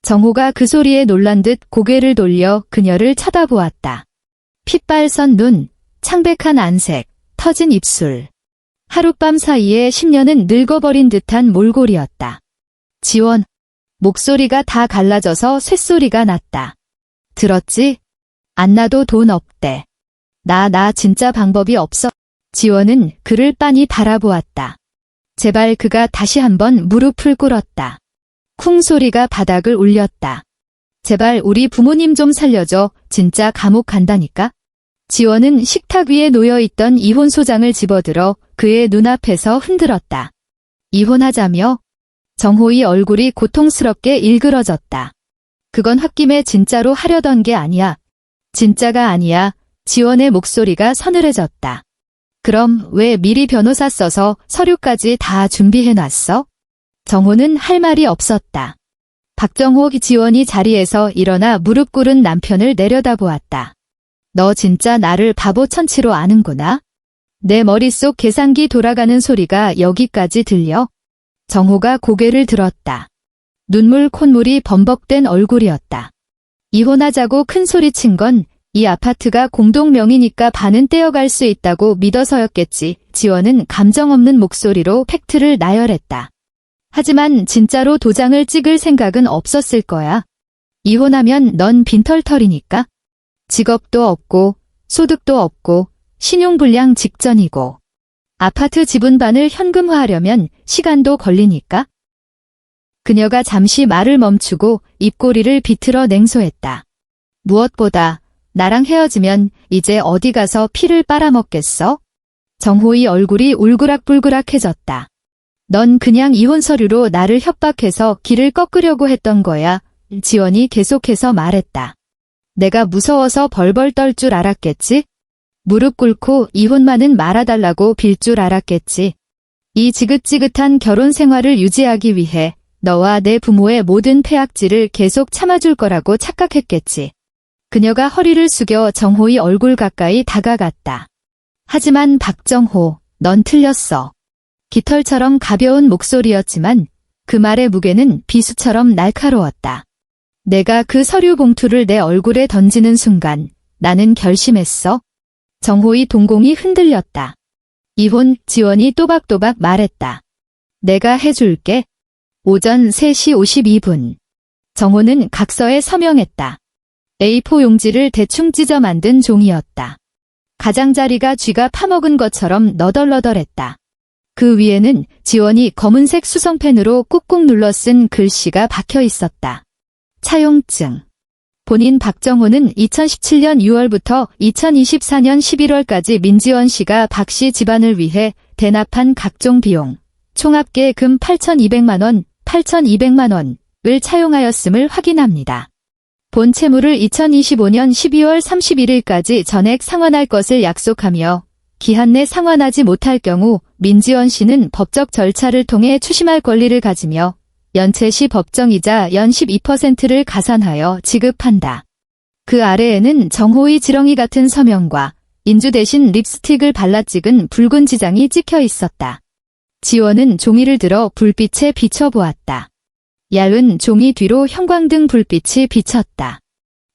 정호가 그 소리에 놀란 듯 고개를 돌려 그녀를 쳐다보았다. 핏발선 눈, 창백한 안색, 터진 입술. 하룻밤 사이에 10년은 늙어버린 듯한 몰골이었다. 지원. 목소리가 다 갈라져서 쇳소리가 났다. 들었지? 안나도 돈 없대. 나 진짜 방법이 없어. 지원은 그를 빤히 바라보았다. 제발. 그가 다시 한번 무릎을 꿇었다. 쿵 소리가 바닥을 울렸다. 제발 우리 부모님 좀 살려줘. 진짜 감옥 간다니까. 지원은 식탁 위에 놓여있던 이혼 소장을 집어들어 그의 눈앞에서 흔들었다. 이혼하자며? 정호의 얼굴이 고통스럽게 일그러졌다. 그건 홧김에 진짜로 하려던 게 아니야. 진짜가 아니야. 지원의 목소리가 서늘해졌다. 그럼 왜 미리 변호사 써서 서류까지 다 준비해놨어? 정호는 할 말이 없었다. 박정호. 지원이 자리에서 일어나 무릎 꿇은 남편을 내려다보았다. 너 진짜 나를 바보 천치로 아는구나. 내 머릿속 계산기 돌아가는 소리가 여기까지 들려? 정호가 고개를 들었다. 눈물 콧물이 범벅된 얼굴이었다. 이혼하자고 큰 소리친 건 이 아파트가 공동명의니까 반은 떼어갈 수 있다고 믿어서였겠지. 지원은 감정 없는 목소리로 팩트를 나열했다. 하지만 진짜로 도장을 찍을 생각은 없었을 거야. 이혼하면 넌 빈털터리니까. 직업도 없고 소득도 없고 신용불량 직전이고 아파트 지분반을 현금화하려면 시간도 걸리니까. 그녀가 잠시 말을 멈추고 입꼬리를 비틀어 냉소했다. 무엇보다 나랑 헤어지면 이제 어디 가서 피를 빨아먹겠어? 정호의 얼굴이 울그락불그락해졌다. 넌 그냥 이혼 서류로 나를 협박해서 길을 꺾으려고 했던 거야. 지원이 계속해서 말했다. 내가 무서워서 벌벌 떨 줄 알았겠지? 무릎 꿇고 이혼만은 말아달라고 빌 줄 알았겠지. 이 지긋지긋한 결혼 생활을 유지하기 위해 너와 내 부모의 모든 폐악질을 계속 참아줄 거라고 착각했겠지. 그녀가 허리를 숙여 정호의 얼굴 가까이 다가갔다. 하지만 박정호, 넌 틀렸어. 깃털처럼 가벼운 목소리였지만 그 말의 무게는 비수처럼 날카로웠다. 내가 그 서류 봉투를 내 얼굴에 던지는 순간 나는 결심했어. 정호의 동공이 흔들렸다. 이혼, 지원이 또박또박 말했다. 내가 해줄게. 오전 3시 52분. 정호는 각서에 서명했다. A4 용지를 대충 찢어 만든 종이였다. 가장자리가 쥐가 파먹은 것처럼 너덜너덜했다. 그 위에는 지원이 검은색 수성펜으로 꾹꾹 눌러 쓴 글씨가 박혀 있었다. 차용증. 본인 박정호는 2017년 6월부터 2024년 11월까지 민지원 씨가 박 씨 집안을 위해 대납한 각종 비용, 총합계 금 8,200만 원을 차용하였음을 확인합니다. 본 채무를 2025년 12월 31일까지 전액 상환할 것을 약속하며 기한 내 상환하지 못할 경우 민지원 씨는 법적 절차를 통해 추심할 권리를 가지며 연체 시 법정이자 연 12%를 가산하여 지급한다. 그 아래에는 정호의 지렁이 같은 서명과 인주 대신 립스틱을 발라 찍은 붉은 지장이 찍혀 있었다. 지원은 종이를 들어 불빛에 비춰보았다. 얇은 종이 뒤로 형광등 불빛이 비쳤다.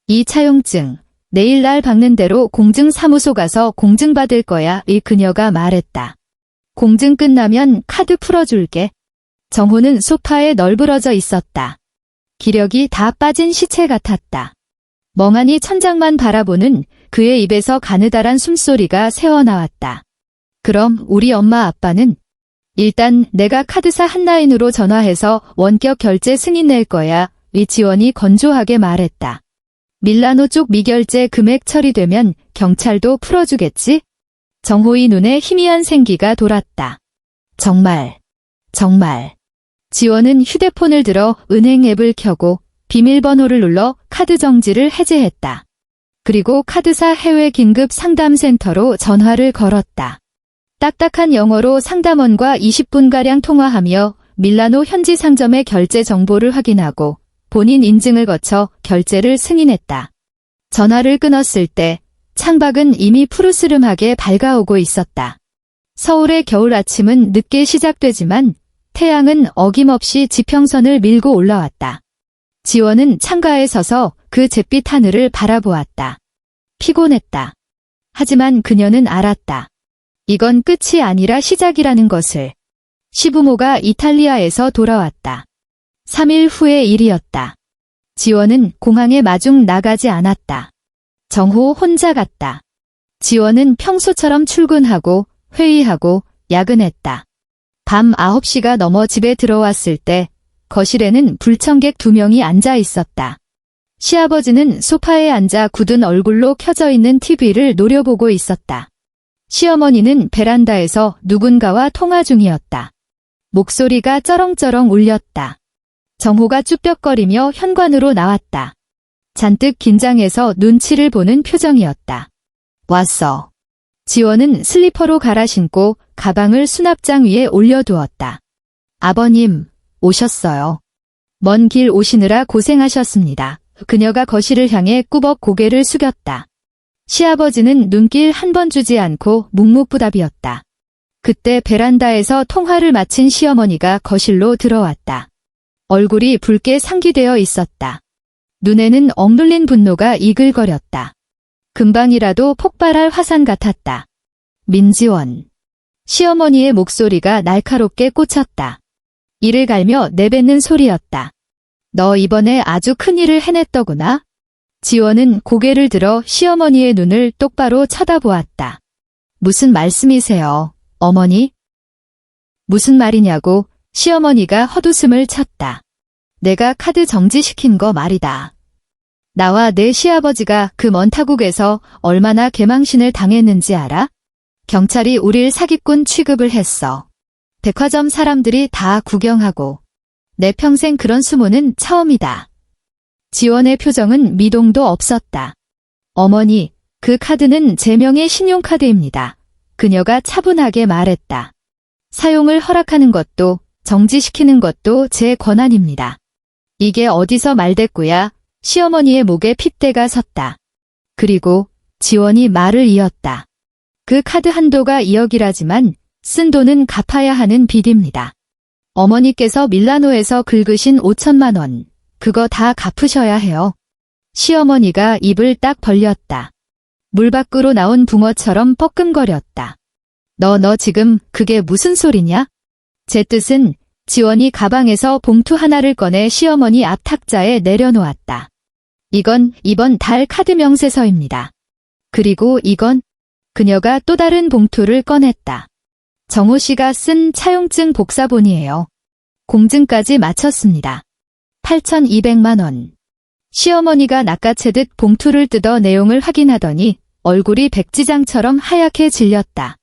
이 차용증, 내일 날 박는 대로 공증사무소 가서 공증받을 거야. 이 그녀가 말했다. 공증 끝나면 카드 풀어줄게. 정호는 소파에 널브러져 있었다. 기력이 다 빠진 시체 같았다. 멍하니 천장만 바라보는 그의 입에서 가느다란 숨소리가 새어나왔다. 그럼 우리 엄마 아빠는? 일단 내가 카드사 한라인으로 전화해서 원격 결제 승인 낼 거야. 위지원이 건조하게 말했다. 밀라노 쪽 미결제 금액 처리되면 경찰도 풀어주겠지? 정호의 눈에 희미한 생기가 돌았다. 정말. 지원은 휴대폰을 들어 은행 앱을 켜고 비밀번호를 눌러 카드 정지를 해제했다. 그리고 카드사 해외 긴급 상담센터로 전화를 걸었다. 딱딱한 영어로 상담원과 20분가량 통화하며 밀라노 현지 상점의 결제 정보를 확인하고 본인 인증을 거쳐 결제를 승인했다. 전화를 끊었을 때 창밖은 이미 푸르스름하게 밝아오고 있었다. 서울의 겨울 아침은 늦게 시작되지만 태양은 어김없이 지평선을 밀고 올라왔다. 지원은 창가에 서서 그 잿빛 하늘을 바라보았다. 피곤했다. 하지만 그녀는 알았다. 이건 끝이 아니라 시작이라는 것을. 시부모가 이탈리아에서 돌아왔다. 3일 후의 일이었다. 지원은 공항에 마중 나가지 않았다. 정호 혼자 갔다. 지원은 평소처럼 출근하고 회의하고 야근했다. 밤 9시가 넘어 집에 들어왔을 때 거실에는 불청객 2명이 앉아 있었다. 시아버지는 소파에 앉아 굳은 얼굴로 켜져 있는 TV를 노려보고 있었다. 시어머니는 베란다에서 누군가와 통화 중이었다. 목소리가 쩌렁쩌렁 울렸다. 정호가 쭈뼛거리며 현관으로 나왔다. 잔뜩 긴장해서 눈치를 보는 표정이었다. 왔어. 지원은 슬리퍼로 갈아 신고 가방을 수납장 위에 올려두었다. 아버님, 오셨어요. 먼 길 오시느라 고생하셨습니다. 그녀가 거실을 향해 꾸벅 고개를 숙였다. 시아버지는 눈길 한 번 주지 않고 묵묵부답이었다. 그때 베란다에서 통화를 마친 시어머니가 거실로 들어왔다. 얼굴이 붉게 상기되어 있었다. 눈에는 억눌린 분노가 이글거렸다. 금방이라도 폭발할 화산 같았다. 민지원. 시어머니의 목소리가 날카롭게 꽂혔다. 이를 갈며 내뱉는 소리였다. 너 이번에 아주 큰일을 해냈더구나. 지원은 고개를 들어 시어머니의 눈을 똑바로 쳐다보았다. 무슨 말씀이세요, 어머니? 무슨 말이냐고 시어머니가 헛웃음을 쳤다. 내가 카드 정지시킨 거 말이다. 나와 내 시아버지가 그 먼 타국에서 얼마나 개망신을 당했는지 알아? 경찰이 우릴 사기꾼 취급을 했어. 백화점 사람들이 다 구경하고. 내 평생 그런 수모는 처음이다. 지원의 표정은 미동도 없었다. 어머니, 그 카드는 제 명의 신용카드입니다. 그녀가 차분하게 말했다. 사용을 허락하는 것도 정지시키는 것도 제 권한입니다. 이게 어디서 말대꾸야? 시어머니의 목에 핏대가 섰다. 그리고 지원이 말을 이었다. 그 카드 한도가 2억이라지만 쓴 돈은 갚아야 하는 빚입니다. 어머니께서 밀라노에서 긁으신 5천만 원, 그거 다 갚으셔야 해요. 시어머니가 입을 딱 벌렸다. 물 밖으로 나온 붕어처럼 뻐끔거렸다. 너 지금 그게 무슨 소리냐? 제 뜻은 지원이 가방에서 봉투 하나를 꺼내 시어머니 앞 탁자에 내려놓았다. 이건 이번 달 카드 명세서입니다. 그리고 이건 그녀가 또 다른 봉투를 꺼냈다. 정호 씨가 쓴 차용증 복사본이에요. 공증까지 마쳤습니다. 8,200만 원. 시어머니가 낚아채듯 봉투를 뜯어 내용을 확인하더니 얼굴이 백지장처럼 하얗게 질렸다.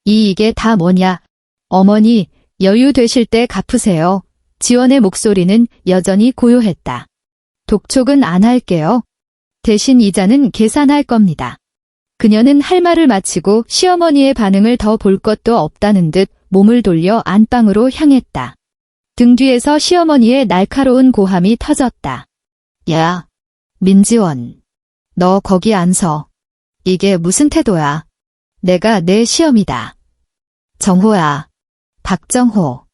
이게 다 뭐냐? 어머니, 여유 되실 때 갚으세요. 지원의 목소리는 여전히 고요했다. 독촉은 안 할게요. 대신 이자는 계산할 겁니다. 그녀는 할 말을 마치고 시어머니의 반응을 더 볼 것도 없다는 듯 몸을 돌려 안방으로 향했다. 등 뒤에서 시어머니의 날카로운 고함이 터졌다. 야, 민지원. 너 거기 안 서. 이게 무슨 태도야? 내가 내 시엄이다. 정호야. 박정호.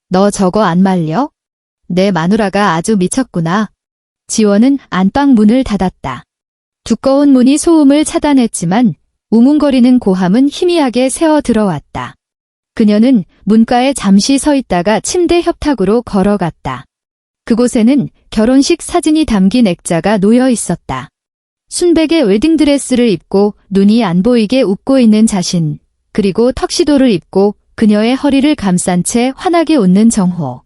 너 저거 안 말려? 내 마누라가 아주 미쳤구나. 지원은 안방 문을 닫았다. 두꺼운 문이 소음을 차단했지만 우문거리는 고함은 희미하게 새어 들어왔다. 그녀는 문가에 잠시 서 있다가 침대 협탁으로 걸어갔다. 그곳에는 결혼식 사진이 담긴 액자가 놓여 있었다. 순백의 웨딩드레스를 입고 눈이 안 보이게 웃고 있는 자신, 그리고 턱시도를 입고 그녀의 허리를 감싼 채 환하게 웃는 정호.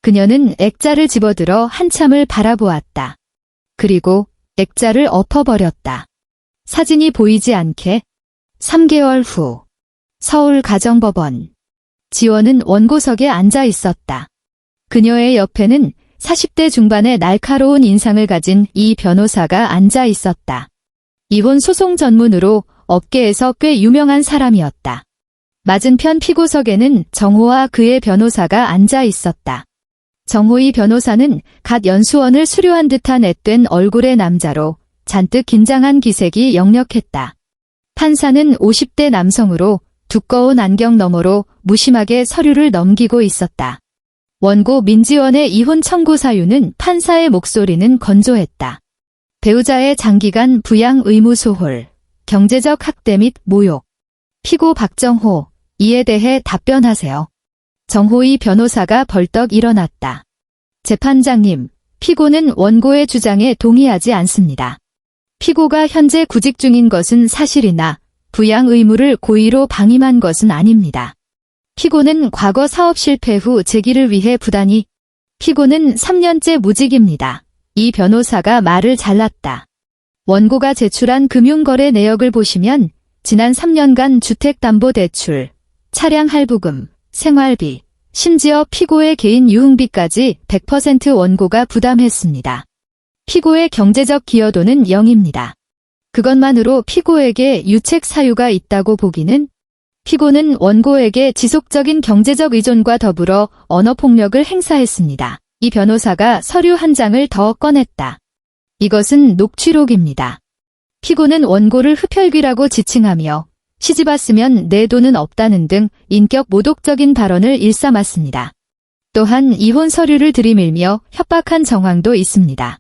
그녀는 액자를 집어들어 한참을 바라보았다. 그리고 액자를 엎어버렸다. 사진이 보이지 않게. 3개월 후 서울가정법원. 지원은 원고석에 앉아 있었다. 그녀의 옆에는 40대 중반의 날카로운 인상을 가진 이 변호사가 앉아 있었다. 이혼 소송 전문으로 업계에서 꽤 유명한 사람이었다. 맞은편 피고석에는 정호와 그의 변호사가 앉아 있었다. 정호희 변호사는 갓 연수원을 수료한 듯한 앳된 얼굴의 남자로 잔뜩 긴장한 기색이 역력했다. 판사는 50대 남성으로 두꺼운 안경 너머로 무심하게 서류를 넘기고 있었다. 원고 민지원의 이혼 청구 사유는 판사의 목소리는 건조했다. 배우자의 장기간 부양 의무 소홀, 경제적 학대 및 모욕. 피고 박정호, 이에 대해 답변하세요. 정호희 변호사가 벌떡 일어났다. 재판장님, 피고는 원고의 주장에 동의하지 않습니다. 피고가 현재 구직 중인 것은 사실이나 부양 의무를 고의로 방임한 것은 아닙니다. 피고는 과거 사업 실패 후 재기를 위해 부단히. 피고는 3년째 무직입니다. 이 변호사가 말을 잘랐다. 원고가 제출한 금융거래 내역을 보시면 지난 3년간 주택담보대출, 차량 할부금, 생활비, 심지어 피고의 개인 유흥비까지 100% 원고가 부담했습니다. 피고의 경제적 기여도는 0입니다. 그것만으로 피고에게 유책 사유가 있다고 보기는. 피고는 원고에게 지속적인 경제적 의존과 더불어 언어폭력을 행사했습니다. 이 변호사가 서류 한 장을 더 꺼냈다. 이것은 녹취록입니다. 피고는 원고를 흡혈귀라고 지칭하며 시집 왔으면 내 돈은 없다는 등 인격 모독적인 발언을 일삼았습니다. 또한 이혼 서류를 들이밀며 협박한 정황도 있습니다.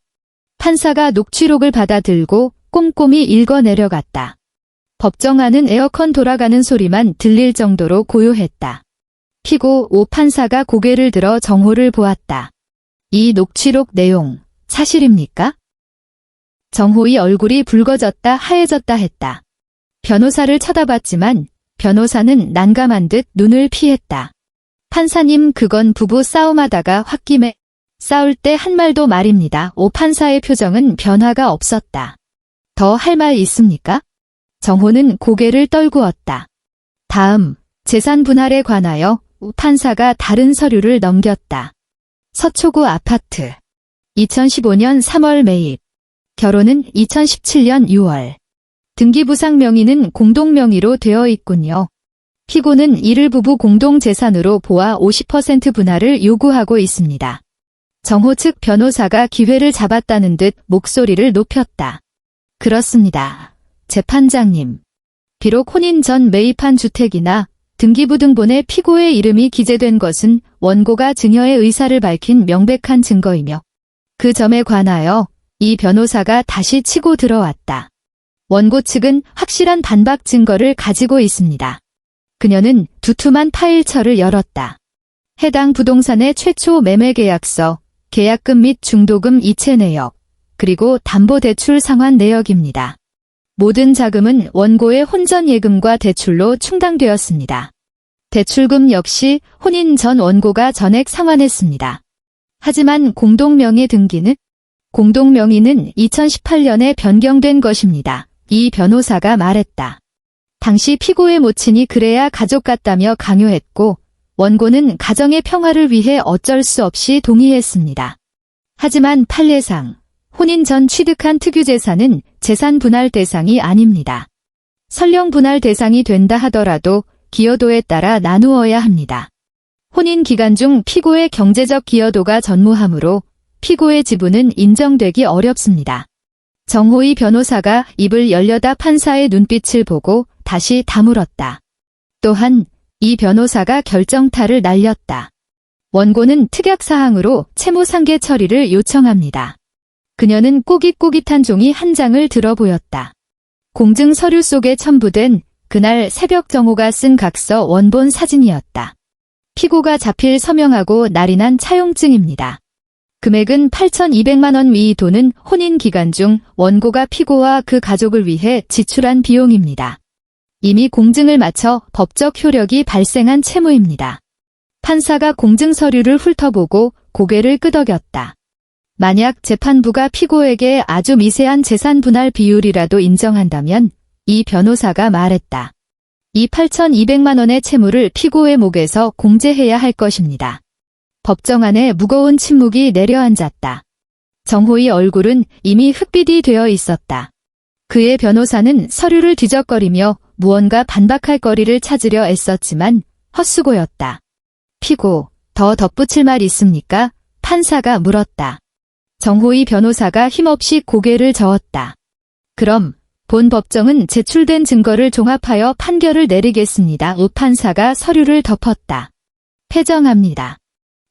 판사가 녹취록을 받아들고 꼼꼼히 읽어 내려갔다. 법정 안은 에어컨 돌아가는 소리만 들릴 정도로 고요했다. 피고 오 판사가 고개를 들어 정호를 보았다. 이 녹취록 내용 사실입니까? 정호의 얼굴이 붉어졌다 하얘졌다 했다. 변호사를 쳐다봤지만 변호사는 난감한 듯 눈을 피했다. 판사님, 그건 부부 싸움하다가 홧김에 싸울 때 한 말도 말입니다. 오 판사의 표정은 변화가 없었다. 더 할 말 있습니까? 정호는 고개를 떨구었다. 다음, 재산 분할에 관하여 우 판사가 다른 서류를 넘겼다. 서초구 아파트. 2015년 3월 매입. 결혼은 2017년 6월. 등기부상 명의는 공동명의로 되어 있군요. 피고는 이를 부부 공동재산으로 보아 50% 분할을 요구하고 있습니다. 정호 측 변호사가 기회를 잡았다는 듯 목소리를 높였다. 그렇습니다. 재판장님. 비록 혼인 전 매입한 주택이나 등기부 등본에 피고의 이름이 기재된 것은 원고가 증여의 의사를 밝힌 명백한 증거이며 그 점에 관하여 이 변호사가 다시 치고 들어왔다. 원고 측은 확실한 반박 증거를 가지고 있습니다. 그녀는 두툼한 파일처를 열었다. 해당 부동산의 최초 매매계약서, 계약금 및 중도금 이체 내역, 그리고 담보대출 상환 내역입니다. 모든 자금은 원고의 혼전 예금과 대출로 충당되었습니다. 대출금 역시 혼인 전 원고가 전액 상환했습니다. 하지만 공동명의 등기는? 공동명의는 2018년에 변경된 것입니다. 이 변호사가 말했다. 당시 피고의 모친이 그래야 가족 같다며 강요했고 원고는 가정의 평화를 위해 어쩔 수 없이 동의했습니다. 하지만 판례상 혼인 전 취득한 특유재산은 재산 분할 대상이 아닙니다. 설령 분할 대상이 된다 하더라도 기여도에 따라 나누어야 합니다. 혼인 기간 중 피고의 경제적 기여도가 전무하므로 피고의 지분은 인정되기 어렵습니다. 정호희 변호사가 입을 열려다 판사의 눈빛을 보고 다시 다물었다. 또한 이 변호사가 결정타를 날렸다. 원고는 특약사항으로 채무상계 처리를 요청합니다. 그녀는 꼬깃꼬깃한 종이 한 장을 들어 보였다. 공증 서류 속에 첨부된 그날 새벽 정호가 쓴 각서 원본 사진이었다. 피고가 자필 서명하고 날인한 차용증입니다. 금액은 8,200만 원 미 돈은 혼인 기간 중 원고가 피고와 그 가족을 위해 지출한 비용입니다. 이미 공증을 마쳐 법적 효력이 발생한 채무입니다. 판사가 공증 서류를 훑어보고 고개를 끄덕였다. 만약 재판부가 피고에게 아주 미세한 재산 분할 비율이라도 인정한다면 이 변호사가 말했다. 이 8,200만 원의 채무를 피고의 목에서 공제해야 할 것입니다. 법정 안에 무거운 침묵이 내려앉았다. 정호의 얼굴은 이미 흑빛이 되어 있었다. 그의 변호사는 서류를 뒤적거리며 무언가 반박할 거리를 찾으려 애썼지만 헛수고였다. 피고, 더 덧붙일 말 있습니까? 판사가 물었다. 정호의 변호사가 힘없이 고개를 저었다. 그럼 본 법정은 제출된 증거를 종합하여 판결을 내리겠습니다. 우 판사가 서류를 덮었다. 패정합니다.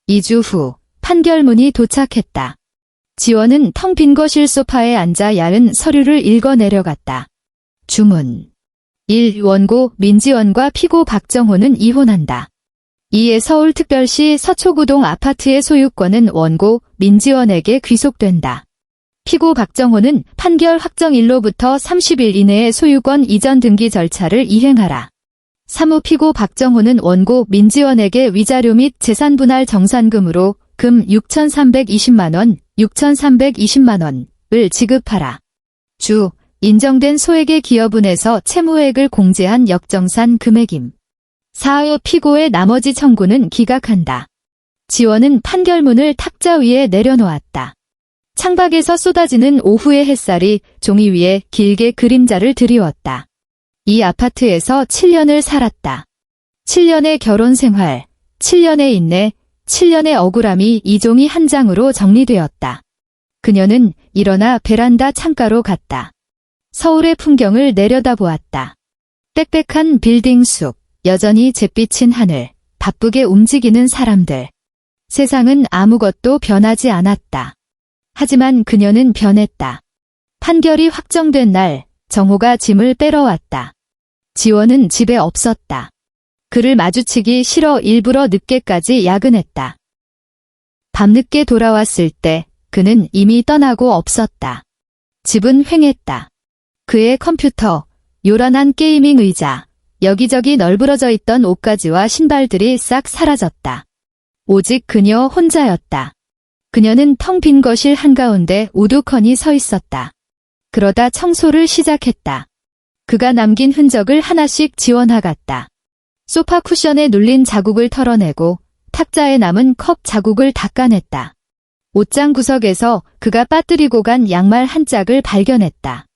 2주 후 판결문이 도착했다. 지원은 텅 빈 거실 소파에 앉아 야은 서류를 읽어 내려갔다. 주문 1. 원고 민지원과 피고 박정호는 이혼한다. 2. 서울특별시 서초구동 아파트의 소유권은 원고 민지원에게 귀속된다. 피고 박정호는 판결 확정일로부터 30일 이내에 소유권 이전 등기 절차를 이행하라. 3. 피고 박정호는 원고 민지원에게 위자료 및 재산분할 정산금으로 금 6,320만 원, 6,320만 원을 지급하라. 주, 인정된 소액의 기여분에서 채무액을 공제한 역정산 금액임. 4. 피고의 나머지 청구는 기각한다. 지원은 판결문을 탁자 위에 내려놓았다. 창밖에서 쏟아지는 오후의 햇살이 종이 위에 길게 그림자를 드리웠다. 이 아파트에서 7년을 살았다. 7년의 결혼 생활, 7년의 인내, 7년의 억울함이 이 종이 한 장으로 정리되었다. 그녀는 일어나 베란다 창가로 갔다. 서울의 풍경을 내려다보았다. 빽빽한 빌딩 숲, 여전히 잿빛인 하늘, 바쁘게 움직이는 사람들. 세상은 아무것도 변하지 않았다. 하지만 그녀는 변했다. 판결이 확정된 날, 정호가 짐을 빼러 왔다. 지원은 집에 없었다. 그를 마주치기 싫어 일부러 늦게까지 야근했다. 밤늦게 돌아왔을 때 그는 이미 떠나고 없었다. 집은 휑했다. 그의 컴퓨터, 요란한 게이밍 의자, 여기저기 널브러져 있던 옷가지와 신발들이 싹 사라졌다. 오직 그녀 혼자였다. 그녀는 텅 빈 거실 한가운데 우두커니 서 있었다. 그러다 청소를 시작했다. 그가 남긴 흔적을 하나씩 지워나갔다. 소파 쿠션에 눌린 자국을 털어내고 탁자에 남은 컵 자국을 닦아냈다. 옷장 구석에서 그가 빠뜨리고 간 양말 한 짝을 발견했다.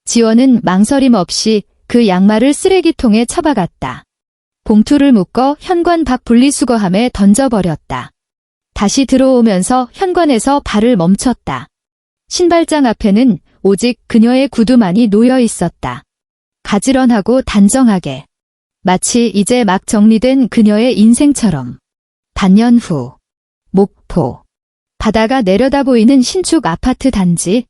지원은 망설임 없이 그 양말을 쓰레기통에 처박았다. 봉투를 묶어 현관 밖 분리수거함에 던져버렸다. 다시 들어오면서 현관에서 발을 멈췄다. 신발장 앞에는 오직 그녀의 구두만이 놓여 있었다. 가지런하고 단정하게. 마치 이제 막 정리된 그녀의 인생처럼. 반년 후. 목포. 바다가 내려다 보이는 신축 아파트 단지.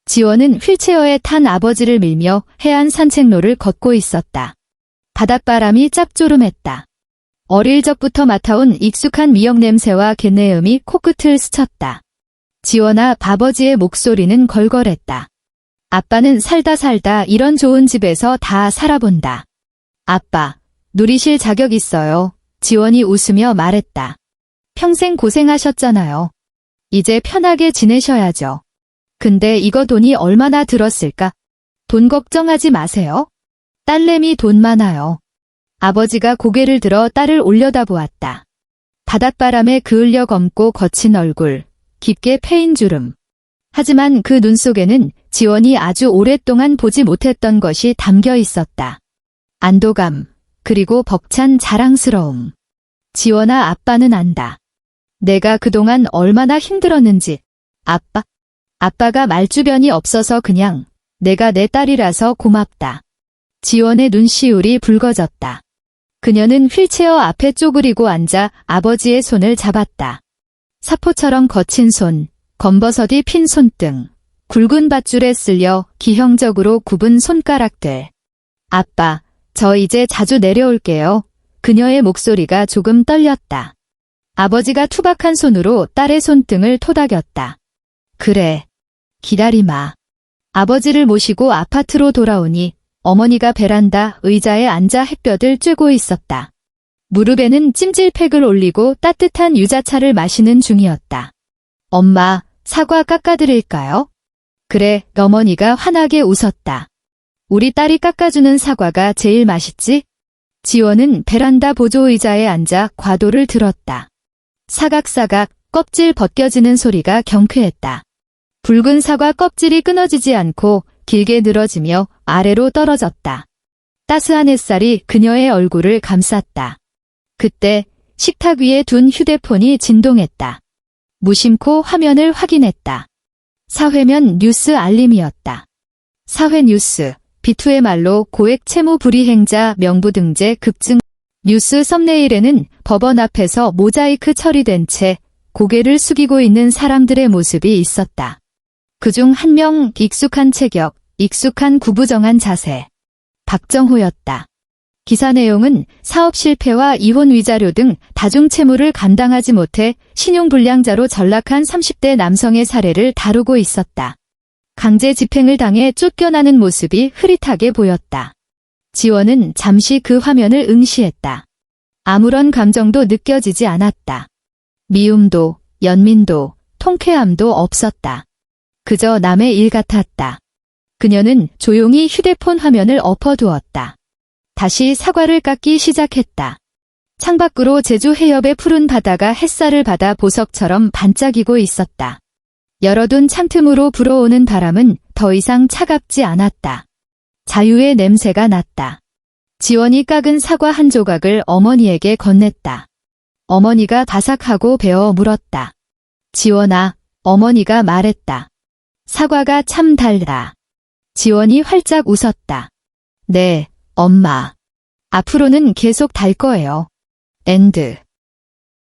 지원은 휠체어에 탄 아버지를 밀며 해안 산책로를 걷고 있었다. 바닷바람이 짭조름했다. 어릴 적부터 맡아온 익숙한 미역 냄새와 갯내음이 코끝을 스쳤다. 지원아, 아버지의 목소리는 걸걸했다. 아빠는 살다 이런 좋은 집에서 다 살아본다. 아빠, 누리실 자격 있어요. 지원이 웃으며 말했다. 평생 고생하셨잖아요. 이제 편하게 지내셔야죠. 근데 이거 돈이 얼마나 들었을까? 돈 걱정하지 마세요. 딸내미 돈 많아요. 아버지가 고개를 들어 딸을 올려다보았다. 바닷바람에 그을려 검고 거친 얼굴, 깊게 패인 주름. 하지만 그 눈 속에는 지원이 아주 오랫동안 보지 못했던 것이 담겨 있었다. 안도감, 그리고 벅찬 자랑스러움. 지원아, 아빠는 안다. 내가 그동안 얼마나 힘들었는지. 아빠가 말주변이 없어서 그냥 내가 내 딸이라서 고맙다. 지원의 눈시울이 붉어졌다. 그녀는 휠체어 앞에 쪼그리고 앉아 아버지의 손을 잡았다. 사포처럼 거친 손, 검버섯이 핀 손등, 굵은 밧줄에 쓸려 기형적으로 굽은 손가락들. 아빠, 저 이제 자주 내려올게요. 그녀의 목소리가 조금 떨렸다. 아버지가 투박한 손으로 딸의 손등을 토닥였다. 그래. 기다리마. 아버지를 모시고 아파트로 돌아오니 어머니가 베란다 의자에 앉아 햇볕을 쬐고 있었다. 무릎에는 찜질팩을 올리고 따뜻한 유자차를 마시는 중이었다. 엄마, 사과 깎아드릴까요? 그래, 어머니가 환하게 웃었다. 우리 딸이 깎아주는 사과가 제일 맛있지? 지원은 베란다 보조의자에 앉아 과도를 들었다. 사각사각 껍질 벗겨지는 소리가 경쾌했다. 붉은 사과 껍질이 끊어지지 않고 길게 늘어지며 아래로 떨어졌다. 따스한 햇살이 그녀의 얼굴을 감쌌다. 그때 식탁 위에 둔 휴대폰이 진동했다. 무심코 화면을 확인했다. 사회면 뉴스 알림이었다. 사회 뉴스, 비투의 말로 고액 채무 불이행자 명부등재 급증. 뉴스 썸네일에는 법원 앞에서 모자이크 처리된 채 고개를 숙이고 있는 사람들의 모습이 있었다. 그중 한 명 익숙한 체격, 익숙한 구부정한 자세. 박정호였다. 기사 내용은 사업 실패와 이혼 위자료 등 다중채무를 감당하지 못해 신용불량자로 전락한 30대 남성의 사례를 다루고 있었다. 강제 집행을 당해 쫓겨나는 모습이 흐릿하게 보였다. 지원은 잠시 그 화면을 응시했다. 아무런 감정도 느껴지지 않았다. 미움도, 연민도, 통쾌함도 없었다. 그저 남의 일 같았다. 그녀는 조용히 휴대폰 화면을 엎어두었다. 다시 사과를 깎기 시작했다. 창밖으로 제주 해협의 푸른 바다가 햇살을 받아 보석처럼 반짝이고 있었다. 열어둔 창틈으로 불어오는 바람은 더 이상 차갑지 않았다. 자유의 냄새가 났다. 지원이 깎은 사과 한 조각을 어머니에게 건넸다. 어머니가 바삭하고 베어 물었다. 지원아, 어머니가 말했다. 사과가 참 달다. 지원이 활짝 웃었다. 네, 엄마. 앞으로는 계속 달 거예요. 엔드.